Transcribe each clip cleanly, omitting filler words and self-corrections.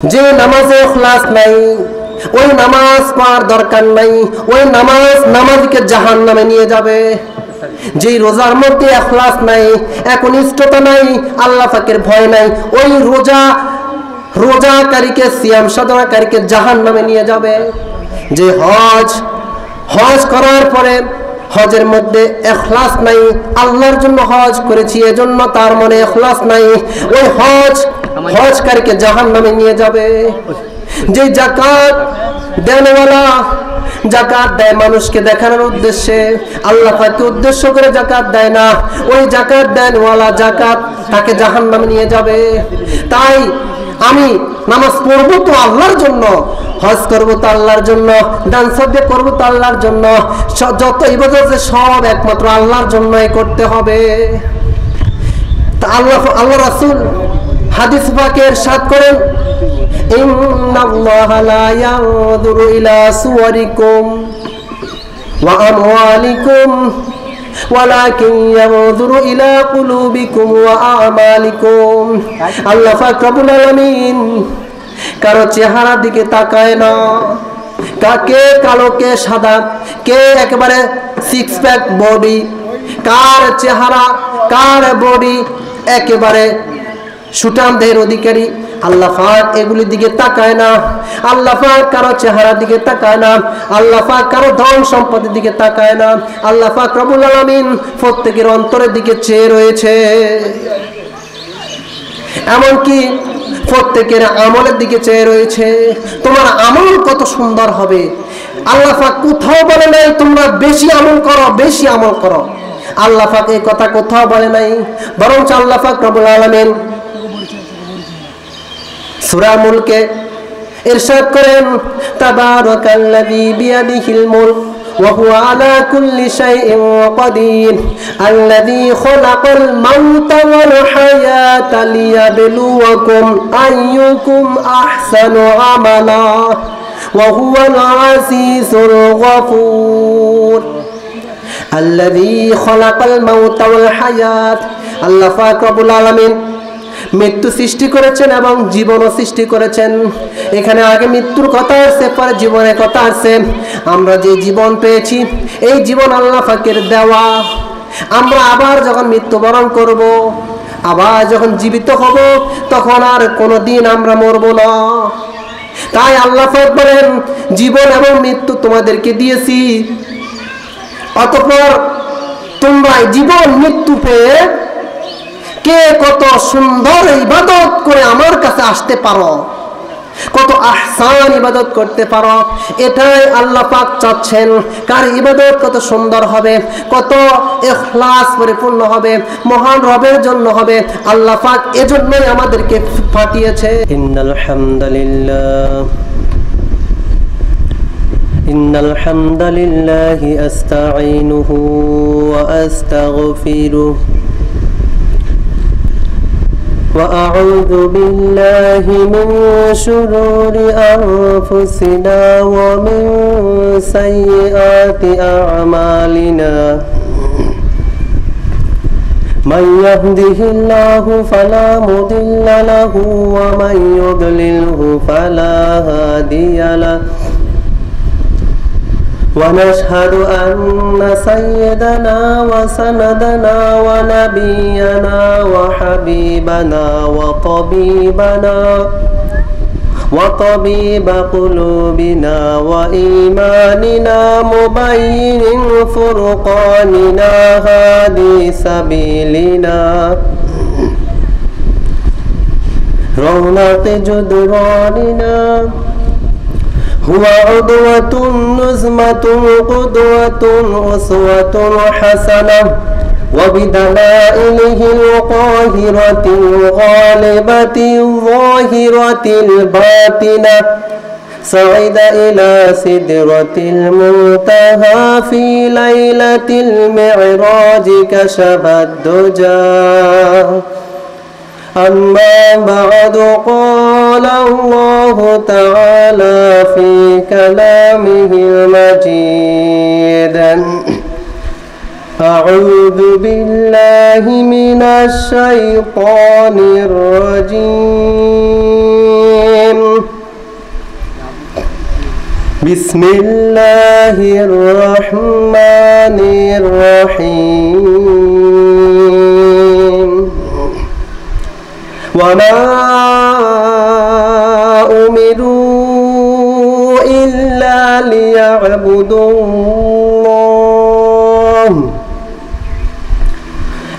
যে নামাজে ইখলাস নাই ওই নামাজ পড়ার দরকার নাই, ওই নামাজকে জাহান্নামে নিয়ে যাবে। যে রোজার মধ্যে ইখলাস নাই, একনিষ্ঠতা নাই, আল্লাহ পাকের ভয় নাই, ওই রোজাকারীকে সিয়াম সাধনাকারীকে জাহান্নামে নিয়ে যাবে। যে হজ করার পরে হজের মধ্যে ইখলাস নাই, আল্লাহর জন্য হজ করেছি এজন্য তার মনে ইখলাস নাই, ওই হজকারীকে জাহান্নামে নিয়ে যাবে। যে যাকাত দেনওয়ালা যাকাত দেয় মানুষকে দেখানোর উদ্দেশ্যে, আল্লাহ পাককে উদ্দেশ্য করে যাকাত দেয় না, ওই যাকাত দেনওয়ালা যাকাত তাকে জাহান্নামে নিয়ে যাবে। তাই আমি নামাজ পড়বো তো আল্লাহর জন্য, হজ করবো তো আল্লাহর জন্য, দান সাদকা করবো তো আল্লাহর জন্য, যত ইবাদত সব একমাত্র আল্লাহর জন্যই করতে হবে। তা আল্লাহ রাসূল হাদিস পাকে ইরশাদ করেন, ইন্নাল্লাহা লা ইয়ানজুরু ইলা সুওয়ারিকুম ওয়া আমওয়ালিকুম ওয়ালাকিন ইয়ানজুরু ইলা কুলুবিকুম ওয়া আমালিকুম। আল্লাহ পাক রব্বুল আলামিন কারো চেহারার দিকে তাকায় না, কে কালো কে সাদা, কে একেবারে সিক্স প্যাক বডি, কার চেহারা কার বডি একেবারে সুঠাম দেহের অধিকারী, আল্লাহ পাক এগুলির দিকে তাকায় না। আল্লাহ পাক কারো চেহারার দিকে তাকায় না, আল্লাহ পাক কারো ধন সম্পদের দিকে তাকায় না। আল্লাহ পাক রব্বুল আলামিন প্রত্যেকের অন্তরের দিকে চেয়ে রয়েছে, এমনকি প্রত্যেকের আমলের দিকে চেয়ে রয়েছে। তোমার আমল কত সুন্দর হবে, আল্লাহ পাক কোথাও বলে নাই তোমরা বেশি আমল করো, বেশি আমল করো। আল্লাহ পাক এই কথা কোথাও বলে নাই, বরং আল্লাহ পাক রব্বুল আলামিন সূরা মুলকে ইরশাদ করেন, তাবারাকাল্লাযী বিয়াদিহিল মুলক ওয়া হুয়া আলা কুল্লি শাইইন কাদির আল্লাযী খালাকাল মাউতা ওয়াল হায়াতা লিয়াবলুয়াকুম আইয়ুকুম আহসানু আমালা ওয়া হুয়াল আজিজুল গফুর। আল্লাযী খালাকাল মাউতা ওয়াল হায়াত, আল্লাহ পাক রব্বুল আলামিন মৃত্যু সৃষ্টি করেছেন এবং জীবনও সৃষ্টি করেছেন। এখানে আগে মৃত্যুর কথা আসছে, পরে জীবনের কথা আসছে। আমরা যে জীবন পেয়েছি এই জীবন আল্লাহ পাকের দেওয়া। আমরা আবার যখন মৃত্যুবরণ করব, আবার যখন জীবিত হব, তখন আর কোনোদিন আমরা মরব না। তাই আল্লাহ পাক বলেন, জীবন এবং মৃত্যু তোমাদেরকে দিয়েছি, অতঃপর তোমরা জীবন মৃত্যু পেয়ে কে কত সুন্দর ইবাদত করে আমার কাছে আসতে পারো, কত আহসান ইবাদত করতে পারো, এটাই আল্লাহ পাক চাচ্ছেন। কার ইবাদত কত সুন্দর হবে, কত ইখলাস পরিপূর্ণ হবে, মহান রবের জন্য হবে, আল্লাহ পাক এজন্যই আমাদেরকে পাঠিয়েছে। ইন্নাল হামদালিল্লাহি আস্তাঈনুহু ওয়া আস্তাগফিরুহু وأعوذ بالله من شرور أنفسنا ومن سيئات أعمالنا من يهده الله فلا مضل له ومن يضلله فلا هادي له ونشهد أن سيدنا وسندنا ونبينا وحبيبنا وطبيب قلوبنا وإيماننا مبين فرقاننا هادي سبيلنا رونق جدراننا هو عدوة نزمة قدوة أسوة حسنة وبدلائله القاهرة الغالبة الظاهرة الباطنة صعد إلى سدرة المنتهى في ليلة المعراج كشف الدجى أما بعد قال الله تعالى في كلامه المجيد أعوذ بالله من الشيطان الرجيم بسم الله الرحمن الرحيم وما أمروا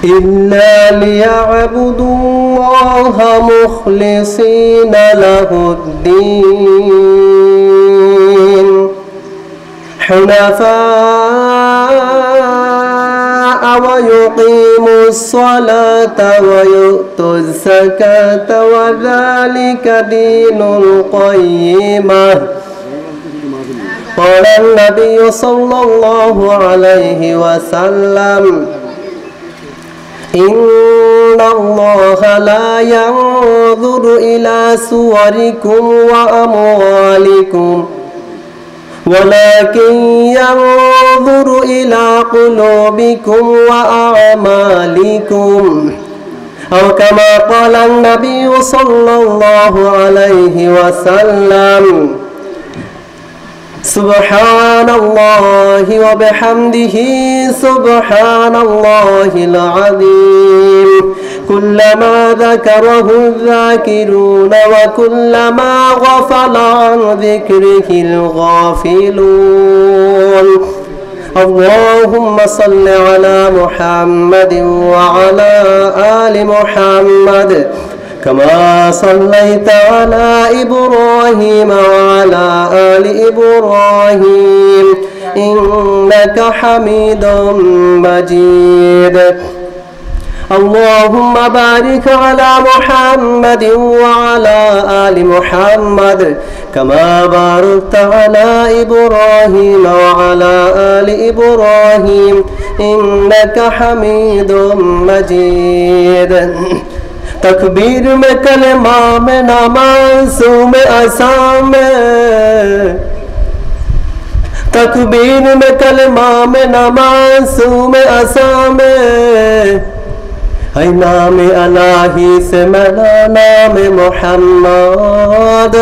إلا ليعبدوا الله مخلصين له الدين حنفاء ويقيموا الصلاة ويؤتوا الزكاة وذلك دين القيمة. قال النبي صلى الله عليه وسلم إن الله لا ينظر إلى صوركم وأموالكم ولكن ينظر إلى قلوبكم وأعمالكم أو كما قال النبي صلى الله عليه وسلم. سبحان الله وبحمده سبحان الله العظيم كلما ذكره الذاكرون وكلما غفل عن ذكره الغافلون. اللهم صل على محمد وعلى آل محمد كما صليت على إبراهيم وعلى آل إبراهيم إنك حميد مجيد. اللهم بارك على محمد وعلى آل محمد كما باركت على إبراهيم وعلى آل إبراهيم إنك حميد مجيد. तकबीर में कलमा में नमाज़ों में अज़ान में तकबीर में कलमा में नमाज़ों में अज़ान में ऐ नाम अलाही से मिला नाम मोहम्मद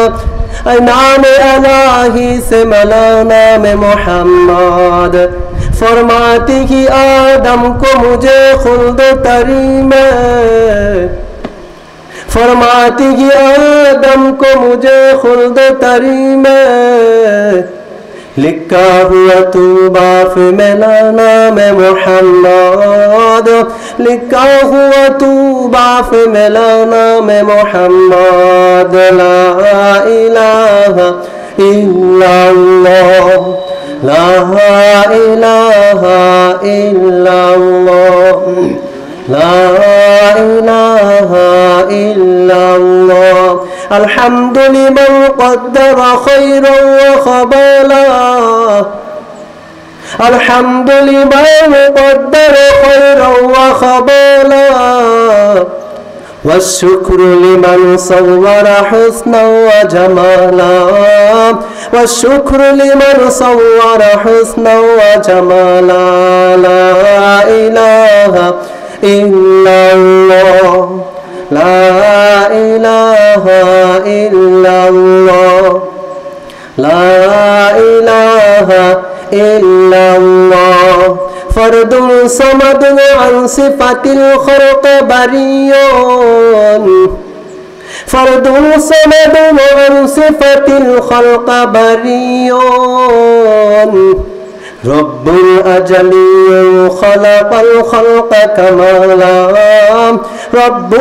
ऐ नाम अलाही से मिला नाम मोहम्मद फरमाती कि आदम को मुझे खुल्द तरी में फरमाती कि आदम को मुझे खुल्द तरी में लिखा हुआ तू बाफ मिला नाम मोहम्मद लिखा हुआ तू बाफ मिला नाम मोहम्मद ला इलाहा इल्लल्लाह ला इलाहा इल्लल्लाह ला इलाहा इल्लल्लाह الحمد لمن قدر خيرا وخبالا الحمد لمن قدر خيرا وخبالا والشكر لمن صور حسنا وجمالا والشكر لمن صور حسنا وجمالا لا إله إلا الله لا إله إلا الله لا إله إلا الله فرد صمد عن صفة الخلق بريون فرد صمد عن صفة الخلق بريون رب أجلي خلق الخلق كمالا رب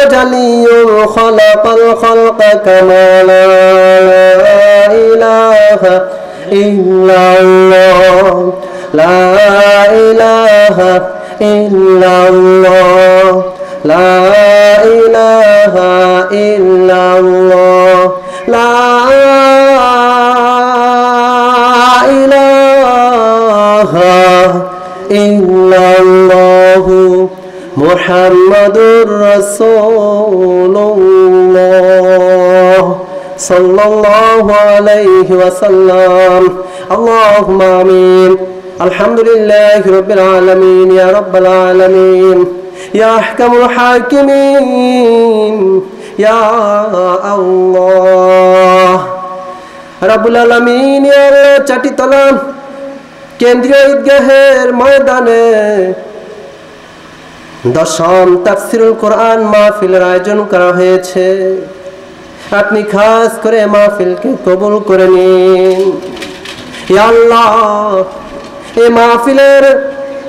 أجلي خلق الخلق كمالا لا إله إلا الله لا إله إلا الله لا إله إلا الله لا إله إلا الله محمد رسول الله صلى الله عليه وسلم اللهم آمين আলহামদুলিল্লাহি রাব্বিল আলামিন ইয়া রাব্বাল আলামিন ইয়া আহকামুল হাকিমিন ইয়া আল্লাহ রাব্বুল আলামিন ইয়া আল্লাহ চাটিতলা কেন্দ্রীয় ঈদগাহের ময়দানে দশম তাফসীরুল কোরআন মাহফিলের আয়োজন করা হয়েছে। আপনি খাস করে মাহফিলকে কবুল করে নিন ইয়া আল্লাহ। এই মাহফিলের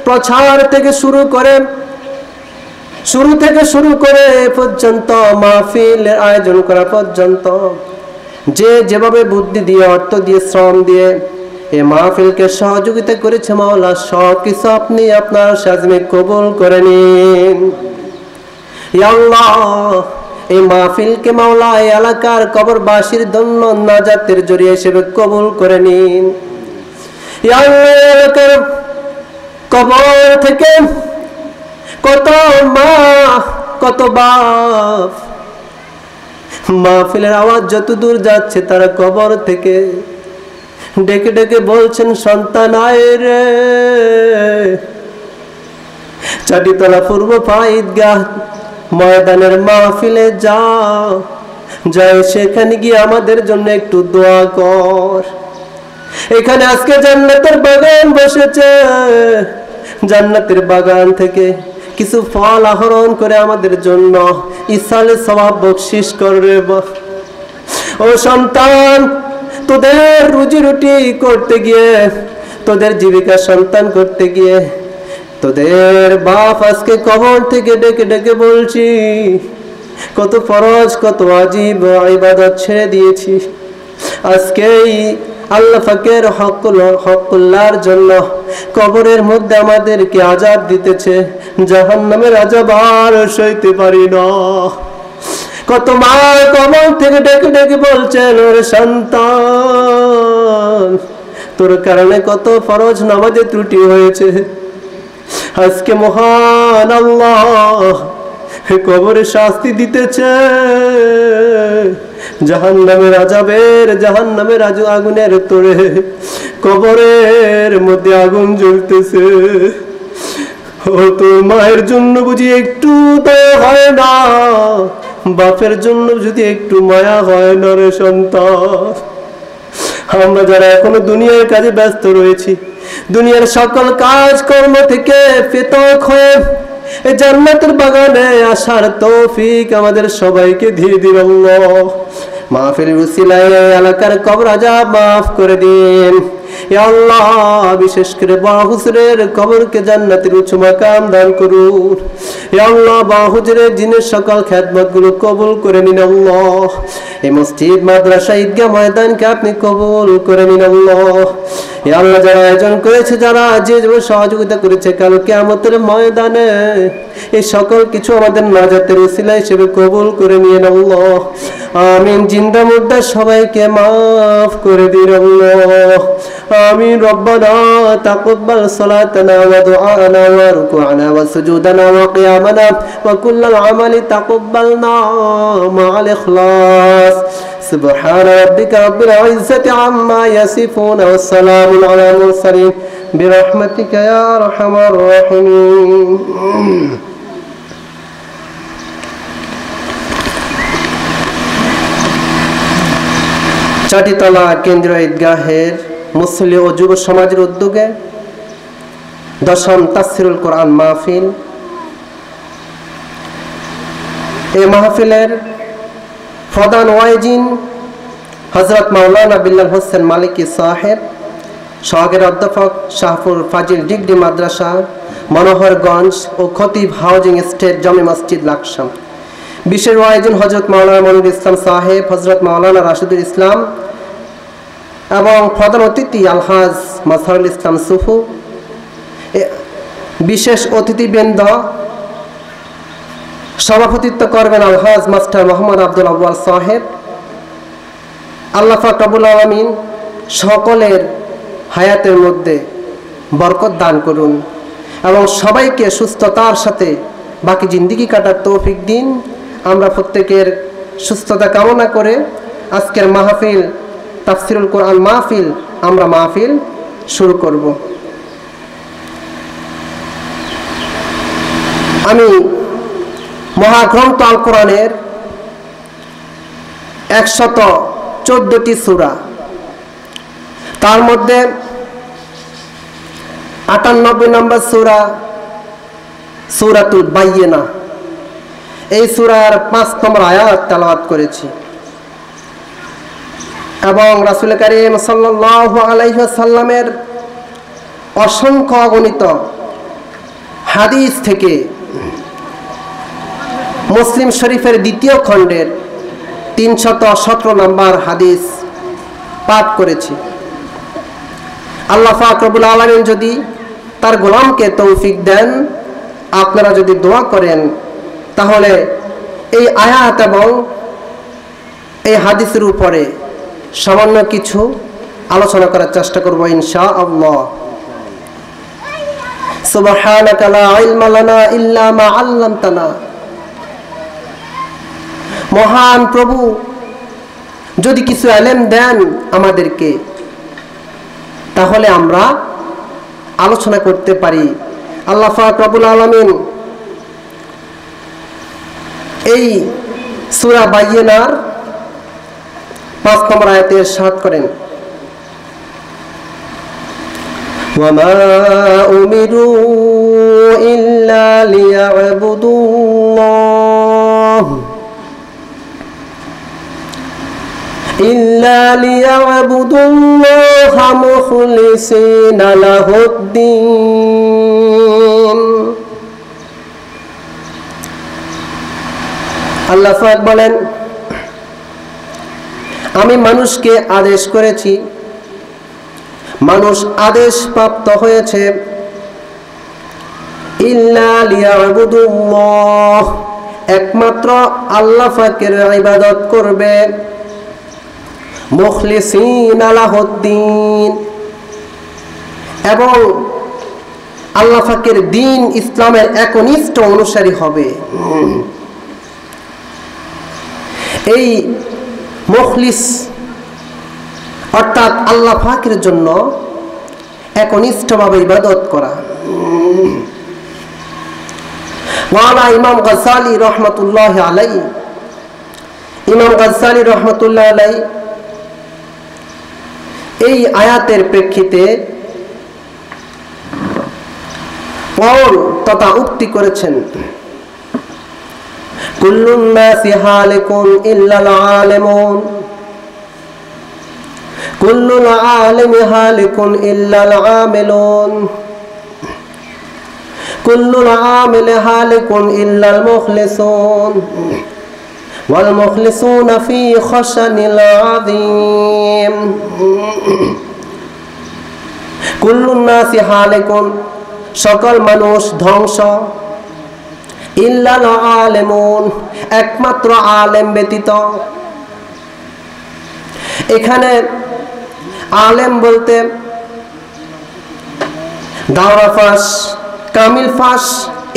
প্রচার থেকে শুরু করে পর্যন্ত মাহফিলের আয়োজন করা পর্যন্ত যে যেভাবে বুদ্ধি দিয়ে, অর্থ দিয়ে, শ্রম দিয়ে এই মাহফিলকে সহযোগিতা করেছে মাওলা, সব কিছু আপনি আপনার সাজমে কবুল করে নিন ইয়া আল্লাহ। এই মাহফিলকে মাওলা এই এলাকার কবরবাসীর জন্য নাজাতের জরিয়া হিসেবে কবুল করে নিন ইয়া আল্লাহ। এলাকার কবর থেকে কত মা, কত বাপ মাহফিলের আওয়াজ যত দূর যাচ্ছে তারা কবর থেকে ডেকে ডেকে বলছেন, সন্তান আয় রে। চাটিতলা পূর্ব ঈদগাহ ময়দানের মাহফিলে যাই সেখানে গিয়ে আমাদের জন্য একটু দোয়া কর। এখানে আজকে জান্নাতের বাগান বসেছে, জান্নাতের বাগান থেকে কিছু ফল আহরণ করে আমাদের জন্য ইসালে সওয়াব বকশিশ কর রে। ও সন্তান, তোদের রুজি রুটি করতে গিয়ে, তোদের জীবিকা সন্তান করতে গিয়ে তোদের বাপ আজকে কবর থেকে ডেকে ডেকে বলছি, কত ফরজ, কত ওয়াজিব ইবাদত ছেড়ে দিয়েছি। আজকেই আল্লাহ পাকের হকুল্লাহর জন্য কবরের মধ্যে আমাদেরকে আযাব দিতেছে, জাহান্নামের আযাব আর সইতে পারি না। কত মা কবর থেকে ডেকে ডেকে বলছেন, ওরে সন্তান, তোর কারণে কত ফরজ নামাজে ত্রুটি হয়েছে। আজকে মহান আল্লাহ কবরে শাস্তি দিতেছে, জাহান্নামের আযাবের, জাহান্নামের আগুনের তোরে কবরের মধ্যে আগুন জ্বলতেছে। ও তোর মায়ের জন্য বুঝি একটু দয়া হয় না, বাপের জন্য যদি একটু মায়া হয় না রে সন্তান। আমরা যারা এখনো দুনিয়ার কাজে ব্যস্ত রয়েছি, দুনিয়ার সকল কাজ কর্ম থেকে পৃথক হয়ে এই জান্নাতের বাগানে আসার তৌফিক আমাদের সবাইকে দিয়ে দিন আল্লাহ। মাহফিলের উসিলায় এলাকার কবর আযাব মাফ করে দিন ইয়া আল্লাহ। বিশেষ করে বা হুজুরের কবরকে জান্নাতের উচ্চ মাকাম দান করুন ইয়া আল্লাহ। বা হুজুরের জিনের সকল খেদমতগুলো কবুল করে নিন আল্লাহ। এই মসজিদ, মাদ্রাসা, ঈদগাহ ময়দানকে আপনি কবুল করে নিন আল্লাহ ইয়া আল্লাহ। যারা আয়োজন করেছে, যারা যে সহযোগিতা করেছে, কাল কিয়ামতের ময়দানে এই সকল কিছু আমাদের নাজাতের উসিলা হিসেবে কবুল করে নিন আল্লাহ। আমিন। জিন্দা মুর্দা সবাইকে মাফ করে দিন আল্লাহ। আমিন। রব্বানা তাকাব্বাল সালাতানা ওয়া দুআনা ওয়া রুকুআনা ওয়া সুজুদানা ওয়া কিয়ামানা ওয়া কুল্লাল আমালি তাকাব্বালনা মা'আল ইখলাস। সুবহান রাব্বিকা রাব্বিল ইজ্জাতি আম্মা ইয়াসিফুন ওয়া সালামুন আলাল মুরসালিন বিরহমাতিকা ইয়া আরহামার রাহিমিন। চাটিতলা কেন্দ্রীয় ঈদগাহের মুসলিম ও যুব সমাজের উদ্যোগে দশম তাফসীরুল কোরআন মাহফিল। এই মাহফিলের প্রধান ওয়াইজিন হযরত মাওলানা বিল্লাল হোসেন মালিকি সাহেব, সহকারী অধ্যাপক শাহপুর ফাজিল ডিগ্রি মাদ্রাসা মনোহরগঞ্জ ও খতিব হাউজিং এস্টেট জামে মসজিদ লাকসাম। বিশেষ ওয়াইজিন হযরত মাওলানা মনিরুল ইসলাম সাহেব, হযরত মাওলানা রাশিদুল ইসলাম এবং প্রধান অতিথি আলহাজ মাজহারুল ইসলাম সুফু। বিশেষ অতিথিবৃন্দ সভাপতিত্ব করবেন আলহাজ মাস্টার মোহাম্মদ আব্দুল আউয়াল সাহেব। আল্লাহ পাক রব্বুল আলামিন সকলের হায়াতের মধ্যে বরকত দান করুন এবং সবাইকে সুস্থতার সাথে বাকি জিন্দেগি কাটার তৌফিক দিন। আমরা প্রত্যেকের সুস্থতা কামনা করে আজকের মাহফিল তাফসীরুল কোরআন মাহফিল আমরা মাহফিল শুরু করব। আমি মহাগ্রন্থ আল কোরআনের 114টি সূরা, তার মধ্যে 98 নম্বর সূরা সূরাতুল বাইয়িনা, এই সূরার 5 নম্বর আয়াত তেলাওয়াত করেছি এবং রাসূল করিম সাল্লাল্লাহু আলাইহি ওয়াসাল্লামের অসংখ্য অগণিত হাদিস থেকে মুসলিম শরীফের 2য় খণ্ডের 317 নম্বর হাদিস পাঠ করেছি। আল্লাহ পাক রব্বুল আলামিন যদি তার গোলামকে তৌফিক দেন, আপনারা যদি দোয়া করেন, তাহলে এই আয়াত এবং এই হাদিসের উপরে সামান্য কিছু আলোচনা করার চেষ্টা করব ইনশাআল্লাহ। সুবহানাকা লা ইলমা লানা ইল্লা মা আল্লামতানা। মহান প্রভু যদি কিছু ইলম দেন আমাদেরকে, তাহলে আমরা আলোচনা করতে পারি। আল্লাহ পাক রব্বুল আলামিন এই সূরা বাইয়িনার 5 নম্বর আয়াতে ইরশাদ করেন, ওয়ামা উমিরু ইল্লা লিয়াবুদুল্লাহ মুখলিসিনা লাহুদ্দিন। আল্লাহ পাক বলেন, আমি মানুষকে আদেশ করেছি, মানুষ আদেশ প্রাপ্ত হয়েছে ইল্লা লিয়াবুদুল্লাহ, একমাত্র আল্লাহ পাকের ইবাদত করবে, মুখলিসিনা লাহুদ্দিন, এবং আল্লাহ পাকের দ্বীন ইসলামের একনিষ্ঠ অনুসারী হবে। এই মুখলিস অর্থাৎ আল্লাহ পাকের জন্য একনিষ্ঠভাবে ইবাদত করা। ওয়ালা ইমাম গাজ্জালী রহমাতুল্লাহি আলাইহি, ইমাম গাজ্জালী রহমাতুল্লাহি আলাইহি এই আয়াতের প্রেক্ষিতে কওল তথা উক্তি করেছেন, কুল্লুন নাসি হালিকুন ইল্লাল আলিমুন, কুল্লুল আলিমি হালিকুন ইল্লাল আমিলুন, কুল্লুল আমিলি হালিকুন ইল্লাল মুখলিসুন, ওয়াল মুখলিসুনা ফি খাশানিল আযীম। কুল্লুন নাসি হালিকুন, সকল মানুষ ধ্বংস, ইল্লাল আলিমুন, একমাত্র আলেম ব্যতীত। এখানে আলেম বলতে দাওরা ফাঁস, কামিল ফাঁস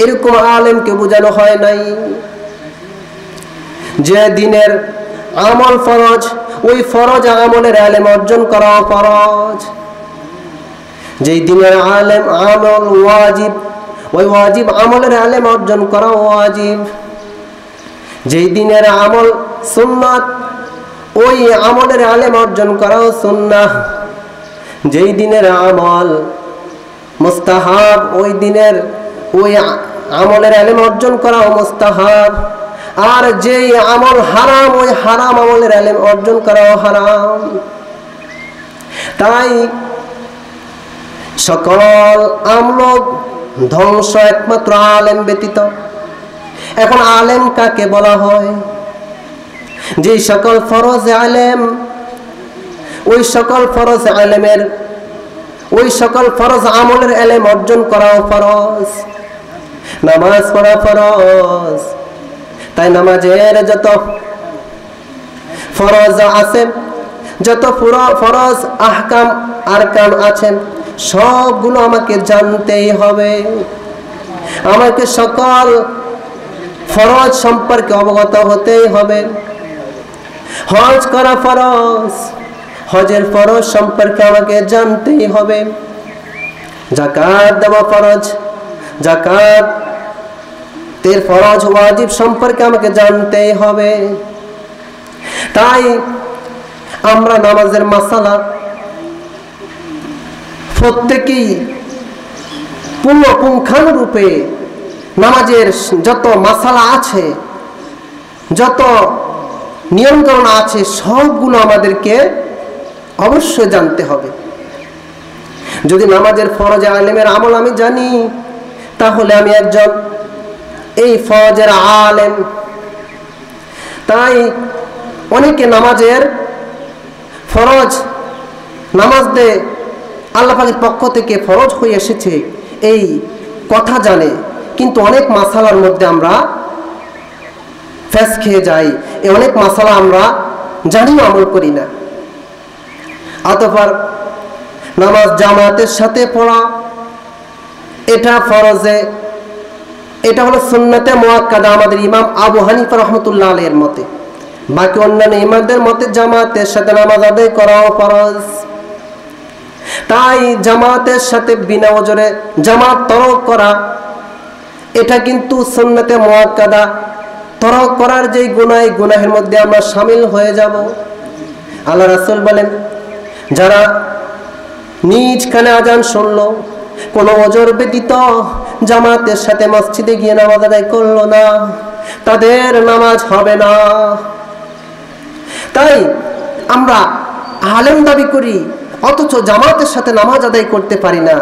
এরকম আলেমকে বোঝানো হয় নাই। যে দিনের আমল ফরজ, ওই ফরজ আমলের ইলম অর্জন করা ফরজ। যেই দিনের আলেম আমল ওয়াজিব, ওই ওয়াজিব আমলের ইলম অর্জন করা ওয়াজিব। যেই দিনের আমল সুন্নাত, ওই আমলের ইলম অর্জন করা সুন্নাহ। যেই দিনের আমল মুস্তাহাব, ওই দিনের ওই আমলের ইলম অর্জন করা মুস্তাহাব। আর যেই আমল হারাম, ওই হারাম আমলের ইলম অর্জন করা হারাম। তাই সকল আমল ধ্বংস একমাত্র আলেম ব্যতীত। এখন আলেম কাকে বলা হয়? যে সকল ফরজ ইলম, ওই সকল ফরজ ইলমের, ওই সকল ফরজ আমলের ইলম অর্জন করাও ফরজ। নামাজ পড়া ফরজ, তাই নামাজের যত ফরজ আছে, যত ফরজ আহকাম আরকান আছেন, সবগুলো আমাকে জানতেই হবে। আমাকে সকল ফরজ সম্পর্কে অবগত হতেই হবে। হজ করা ফরজ, হজের ফরজ সম্পর্কে আমাকে জানতেই হবে। যাকাত দেওয়া ফরজ, যাকাত এর ফরজ ওয়াজিব সম্পর্কে আমাকে জানতেই হবে। তাই আমরা নামাজের মাসালা প্রত্যেকেই পুঙ্খানুরূপে নামাজের যত মাসালা আছে, যত নিয়মকানুন আছে, সবগুলো আমাদেরকে অবশ্যই জানতে হবে। যদি নামাজের ফরজ আলেমের আমল আমি জানি, তাহলে আমি একজন এই ফরজের আলেম। তাই অনেকে নামাজের ফরজ নামাজ দে আল্লাহ পাকের পক্ষ থেকে ফরজ হয়ে এসেছে এই কথা জানে, কিন্তু অনেক মাসালার মধ্যে আমরা ফেস খেয়ে যাই। এই অনেক মাসালা আমরা জানিও আমল করি না। অতঃপর নামাজ জামাতের সাথে পড়া এটা ফরজে, এটা হলো সুন্নতে মুআক্কাদা আমাদের ইমাম আবু হানিফা রাহমাতুল্লাহ আলাইহির মতে। বাকি অন্যান্য ইমামদের মতে জামাতের সাথে নামাজ আদায় করাও ফরজ। তাই জামাতের সাথে বিনা ওজরে জামাত তরক করা এটা কিন্তু সুন্নতে মুআক্কাদা। তরক করার যে গুনাহ, এই গুনাহের মধ্যে আমরা শামিল হয়ে যাব। আল্লাহ রাসূল বলেন, যারা নিজ কানে আজান শুনলো, কোনো ওজর ব্যতীত জামাতের সাথে মসজিদে গিয়ে নামাজ আদায় করলো না, তাদের নামাজ হবে না। তাই আমরা আলেম দাবি করি, অথচ জামাতের সাথে নামাজ আদায় করতে পারি না।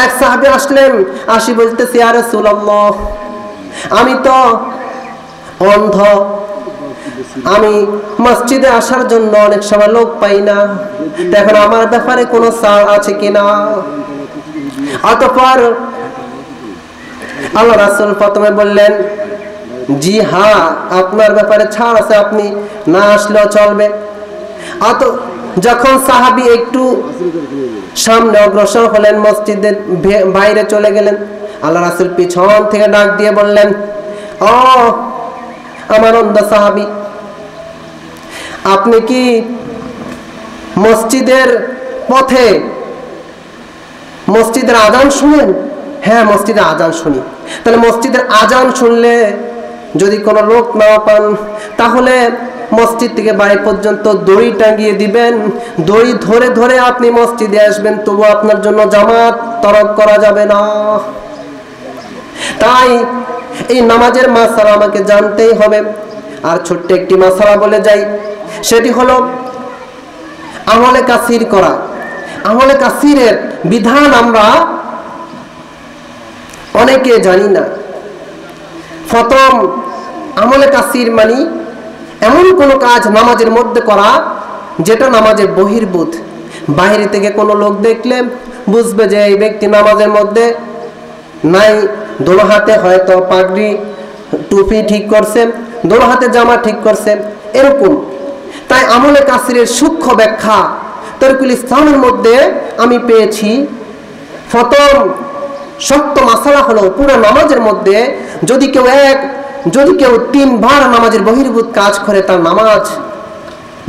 এক সাহাবী আসলেন, আসি বলতেছে, ইয়া রাসূলুল্লাহ, আমি তো অন্ধ, আমি মসজিদে আসার জন্য অনেক সময় লোক পাই না, এখন আমার ব্যাপারে কোনো ছাড় আছে কিনা? অতঃপর আল্লাহ রাসূল প্রথমে বললেন, জি হ্যাঁ, আপনার ব্যাপারে ছাড় আছে, আপনি না আসলেও চলবে। যখন সাহাবী একটু সামনে অগ্রসর হলেন, মসজিদের বাইরে চলে গেলেন, আল্লাহ রাসূল পিছন থেকে ডাক দিয়ে বললেন, ও আমার অন্ধ সাহাবী, আপনি কি মসজিদের পথে মসজিদের আজান শুনেন? হ্যাঁ, মসজিদে আজান শুনি। তাহলে মসজিদের আজান শুনলে যদি কোনো লোক না পান, তাহলে মসজিদ থেকে বাড়ি পর্যন্ত দড়ি টাঙিয়ে দিবেন, দড়ি ধরে ধরে আপনি মসজিদে আসবেন, তবু আপনার জন্য জামাত তরক করা যাবে না। তাই এই নামাজের মাসালা আমাকে জানতেই হবে। আর ছোট্ট একটি মাসালা বলে যাই, সেটি হলো আমলে কাসির করা। আমলে কাসিরের বিধান আমরা অনেকে জানি না। প্রথম আমলে কাসির মানে এমন কোনো কাজ নামাজের মধ্যে করা যেটা নামাজের বহির্ভূত। বাইরে থেকে কোনো লোক দেখলে বুঝবে যে এই ব্যক্তি নামাজের মধ্যে নাই। দোনো হাতে হয়তো পাগড়ি টুপি ঠিক করছে, দোনো হাতে জামা ঠিক করছে, এরকম। তাই আমলে কাসিরের সূক্ষ্ম ব্যাখ্যা তরিকুল ইসলামের মধ্যে আমি পেয়েছি। প্রথম শক্ত মাসালা হলো, পুরো নামাজের মধ্যে যদি কেউ 3 বার নামাজের বহির্ভূত কাজ করে, তার নামাজ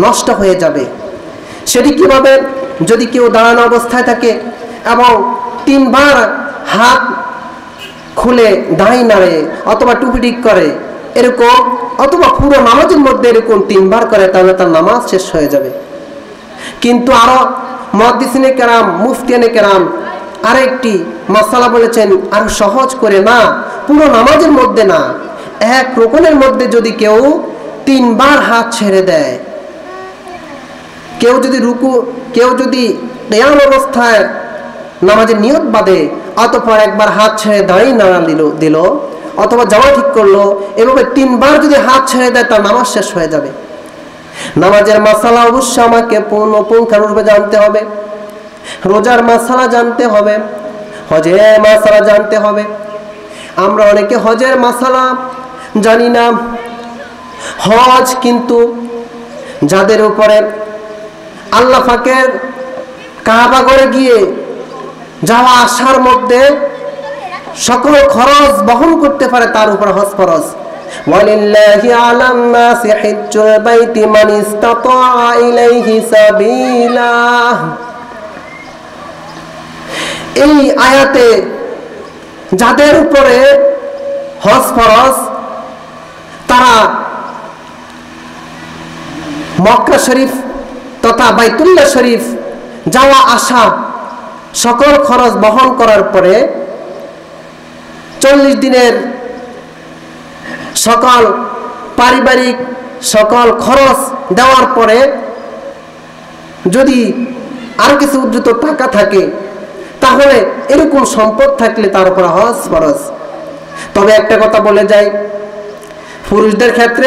নষ্ট হয়ে যাবে। সেটি কিভাবে? যদি কেউ দাঁড়ানো অবস্থায় থাকে এবং 3 বার হাত খুলে দাঁড়িয়ে নাড়ে অথবা টুপি ঠিক করে এরকম, অথবা পুরো নামাজের মধ্যে এরকম 3 বার করে, তাহলে তার নামাজ শেষ হয়ে যাবে। কিন্তু আরো মুহাদ্দিসিনে কেরাম, মুফতিয়ানে কেরাম আরেকটি মাসালা বলেছেন, আর সহজ করে, না, পুরো নামাজের মধ্যে না, এক রুকুনের মধ্যে যদি কেউ 3 বার হাত ছেড়ে দেয়, কেউ যদি কিয়াম অবস্থায় নামাজের নিয়ত বাঁধে, অতঃপর একবার হাত ছেড়ে দাঁড়িয়ে নাড়া দিল অথবা জামা ঠিক করলো, এভাবে 3 বার যদি হাত ছেড়ে দেয়, তার নামাজ শেষ হয়ে যাবে। নামাজের মাসালা অবশ্যই আমাকে পুঙ্খানুরূপে জানতে হবে। রোজার মাসালা জানতে হবে, হজের মাসালা জানতে হবে। আমরা অনেকে হজের মাসালা জানি না। হজ কিন্তু যাদের উপরে আল্লাহ পাকের কাবা ঘরে গিয়ে যাওয়া আসার মধ্যে সকল খরচ বহন করতে পারে, তার উপর হজ ফরজ। ওয়ালিল্লাহি আলান নাসি হিজ্জুল বাইতি মান ইসতাতা ইলাইহি সাবিলা। এই আয়াতে যাদের উপরে হজ ফরজ, তারা মক্কা শরীফ তথা বাইতুল্লাহ শরীফ যাওয়া আসা সকল খরচ বহন করার পরে 40 দিনের সকল পারিবারিক সকল খরচ দেওয়ার পরে যদি আর কিছু উদ্ধৃত টাকা থাকে, তাহলে এরকম সম্পদ থাকলে তার উপর হজ ফরজ। তবে একটা কথা বলে যাই, পুরুষদের ক্ষেত্রে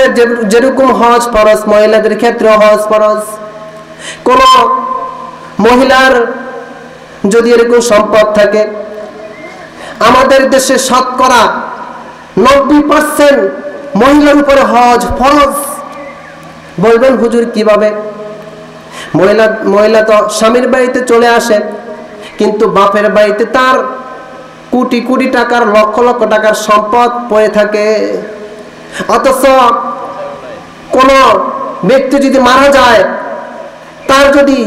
যেরকম হজ ফরজ, মহিলাদের ক্ষেত্রে হজ ফরজ। কোন মহিলার যদি এরকম সম্পদ থাকে, আমাদের দেশে শতকরা 90% মহিলার উপরে হজ ফরজ। বলবেন হুজুর কিভাবে? মহিলা তো স্বামীর বাড়িতে চলে আসে, কিন্তু বাপের বাড়িতে তার কোটি কোটি টাকার, লক্ষ লক্ষ টাকার সম্পদ পড়ে থাকে। অথচ কোন ব্যক্তি যদি মারা যায়, তার যদি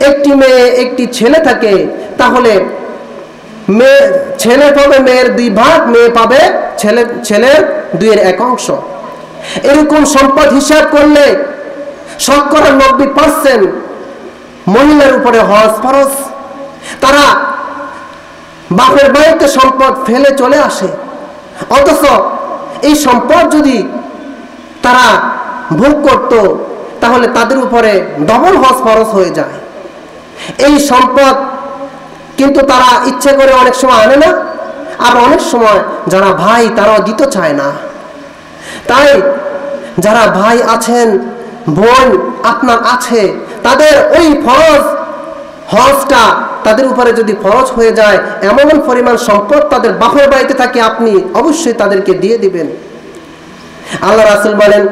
একটি মেয়ে একটি ছেলে থাকে, তাহলে ছেলে পাবে মেয়ের 2 ভাগ, মেয়ে পাবে ছেলের 2/1 অংশ। এরকম সম্পদ হিসাব করলে শতকরা 90% মহিলার উপরে হজ ফরজ। তারা বাপের বাড়িতে সম্পদ ফেলে চলে আসে, অথচ এই সম্পদ যদি তারা ভোগ করত, তাহলে তাদের উপরে ডবল হজ ফরজ হয়ে যায়। এই সম্পদ কিন্তু তারা ইচ্ছে করে অনেক সময় আনে না, আর অনেক সময় যারা ভাই তারাও দিতে চায় না। তাই যারা ভাই আছেন, বোন আপনার আছে, তাদের ওই ফরজ হজটা তাদের উপরে যদি ফরজ হয়ে যায়, এমন পরিমাণ সম্পদ তাদের বাপের বাড়িতে থাকে, আপনি অবশ্যই তাদেরকে দিয়ে দিবেন। আল্লাহ রাসূল বলেন,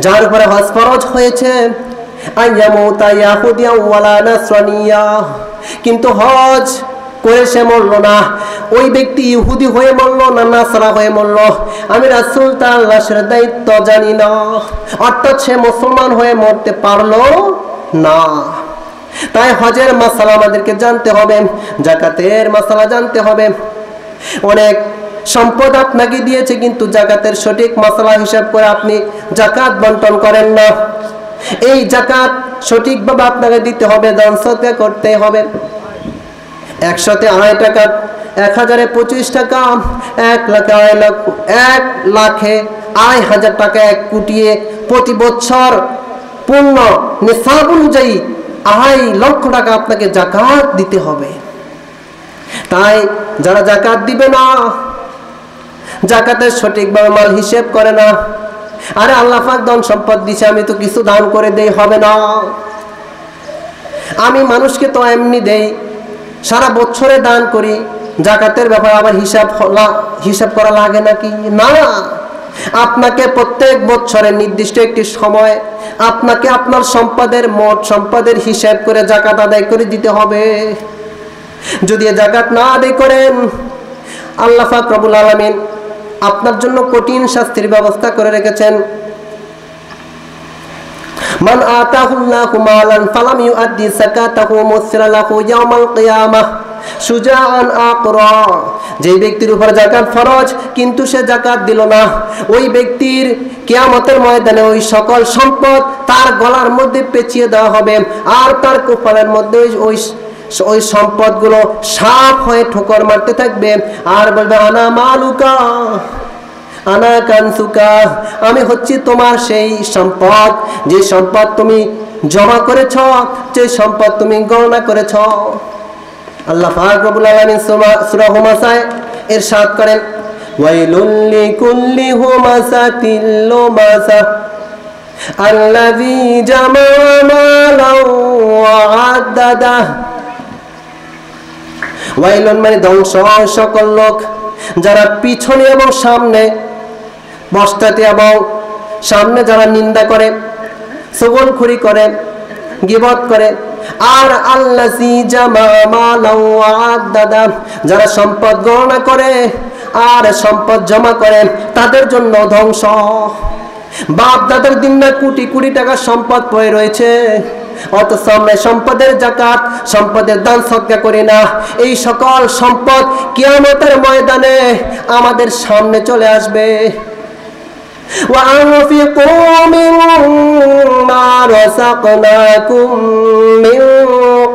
যার উপরে হজ ফরজ হয়েছে, কিন্তু হজ করে সে মরল না, ওই ব্যক্তি ইহুদি হয়ে মরল না নাসারা হয়ে মরল, আমি রাসূল তার লাশের দায়িত্ব জানি না। অর্থাৎ সে মুসলমান হয়ে মরতে পারলো না। তাই হজের মাসালা আমাদেরকে জানতে হবে, যাকাতের মাসালা জানতে হবে। অনেক সম্পদ আপনাকে দিয়েছে, কিন্তু যাকাতের সঠিক মাসালা হিসাব করে আপনি যাকাত বন্টন করেন না। এই যাকাত সঠিকভাবে আপনাকে দিতে হবে, দান সদকা করতে হবে। 100-তে 2.5 টাকা, 1000-এ 25 টাকা, 1 লাখে 2.5 টাকা, 1 কোটিয়ে প্রতি বছর পূর্ণ নিসাব অনুযায়ী 2.5 লক্ষ টাকা আপনাকে যাকাত দিতে হবে। তাই যারা যাকাত দিবে না, যাকাতের সঠিকভাবে মাল হিসেব করে না, আরে আল্লাহ পাক ধন সম্পদ দিছে, আমি তো কিছু দান করে দেই, হবে না। আমি মানুষকে তো এমনি দেই, সারা বছরে দান করি, যাকাতের ব্যাপারে আবার হিসাব করা লাগে নাকি? না, আপনাকে প্রত্যেক বছরে নির্দিষ্ট একটি সময় আপনাকে আপনার সম্পদের মোট সম্পদের হিসাব করে যাকাত আদায় করে দিতে হবে। যদি যাকাত না আদায় করেন, আল্লাহ পাক রব্বুল আলামিন আপনার জন্য কঠিন শাস্তির ব্যবস্থা করে রেখেছেন। মান আতাহুল্লাহু মালান ফালাম ইউআদ্দি যাকাতাহু মুসরা লাহু ইয়াউমাল কিয়ামাহ সুজাআন আকরা। যে ব্যক্তির উপর যাকাত ফরজ কিন্তু সে যাকাত দিল না, ওই ব্যক্তির কিয়ামতের ময়দানে ওই সকল সম্পদ তার গলার মধ্যে পেঁচিয়ে দেওয়া হবে, আর তার কপালের মধ্যে ওই সম্পদগুলো সাপ হয়ে ঠোকর মারতে থাকবে, আর বলবে আনা মালুকা আনা কানসুকা, আমি হচ্ছি তোমার সেই সম্পদ, যে সম্পদ তুমি জমা করেছ, যে সম্পদ তুমি গণনা করেছ। আল্লাহ পাক রব্বুল আলামিন সূরা হুমাযায় ইরশাদ করেন, ওয়াইলুল লিকুল্লি হুমাযাতিল লুমাযা আল্লাযী জামা'a মালান ওয়া আদ্দাদা। ওয়াইলুন মানে ধ্বংস সকল লোক যারা পিছনে এবং সামনে বস্তাতে এবং সামনে যারা নিন্দা করে, চগলখড়ি করে, গীবত করে, আর আল্লাযী জামা'a মালান ওয়া আদ্দাদা যারা সম্পদ গণনা করে আর সম্পদ জমা করে, তাদের জন্য ধ্বংস। বাপ দাদার দিন না কোটি কোটি টাকার সম্পদ পড়ে রয়েছে, অথচ আমরা সম্পদের যাকাত, সম্পদের দান সদকা করি না। এই সকল সম্পদ কিয়ামতের ময়দানে আমাদের সামনে চলে আসবে। وأنفقوا مما رزقناكم من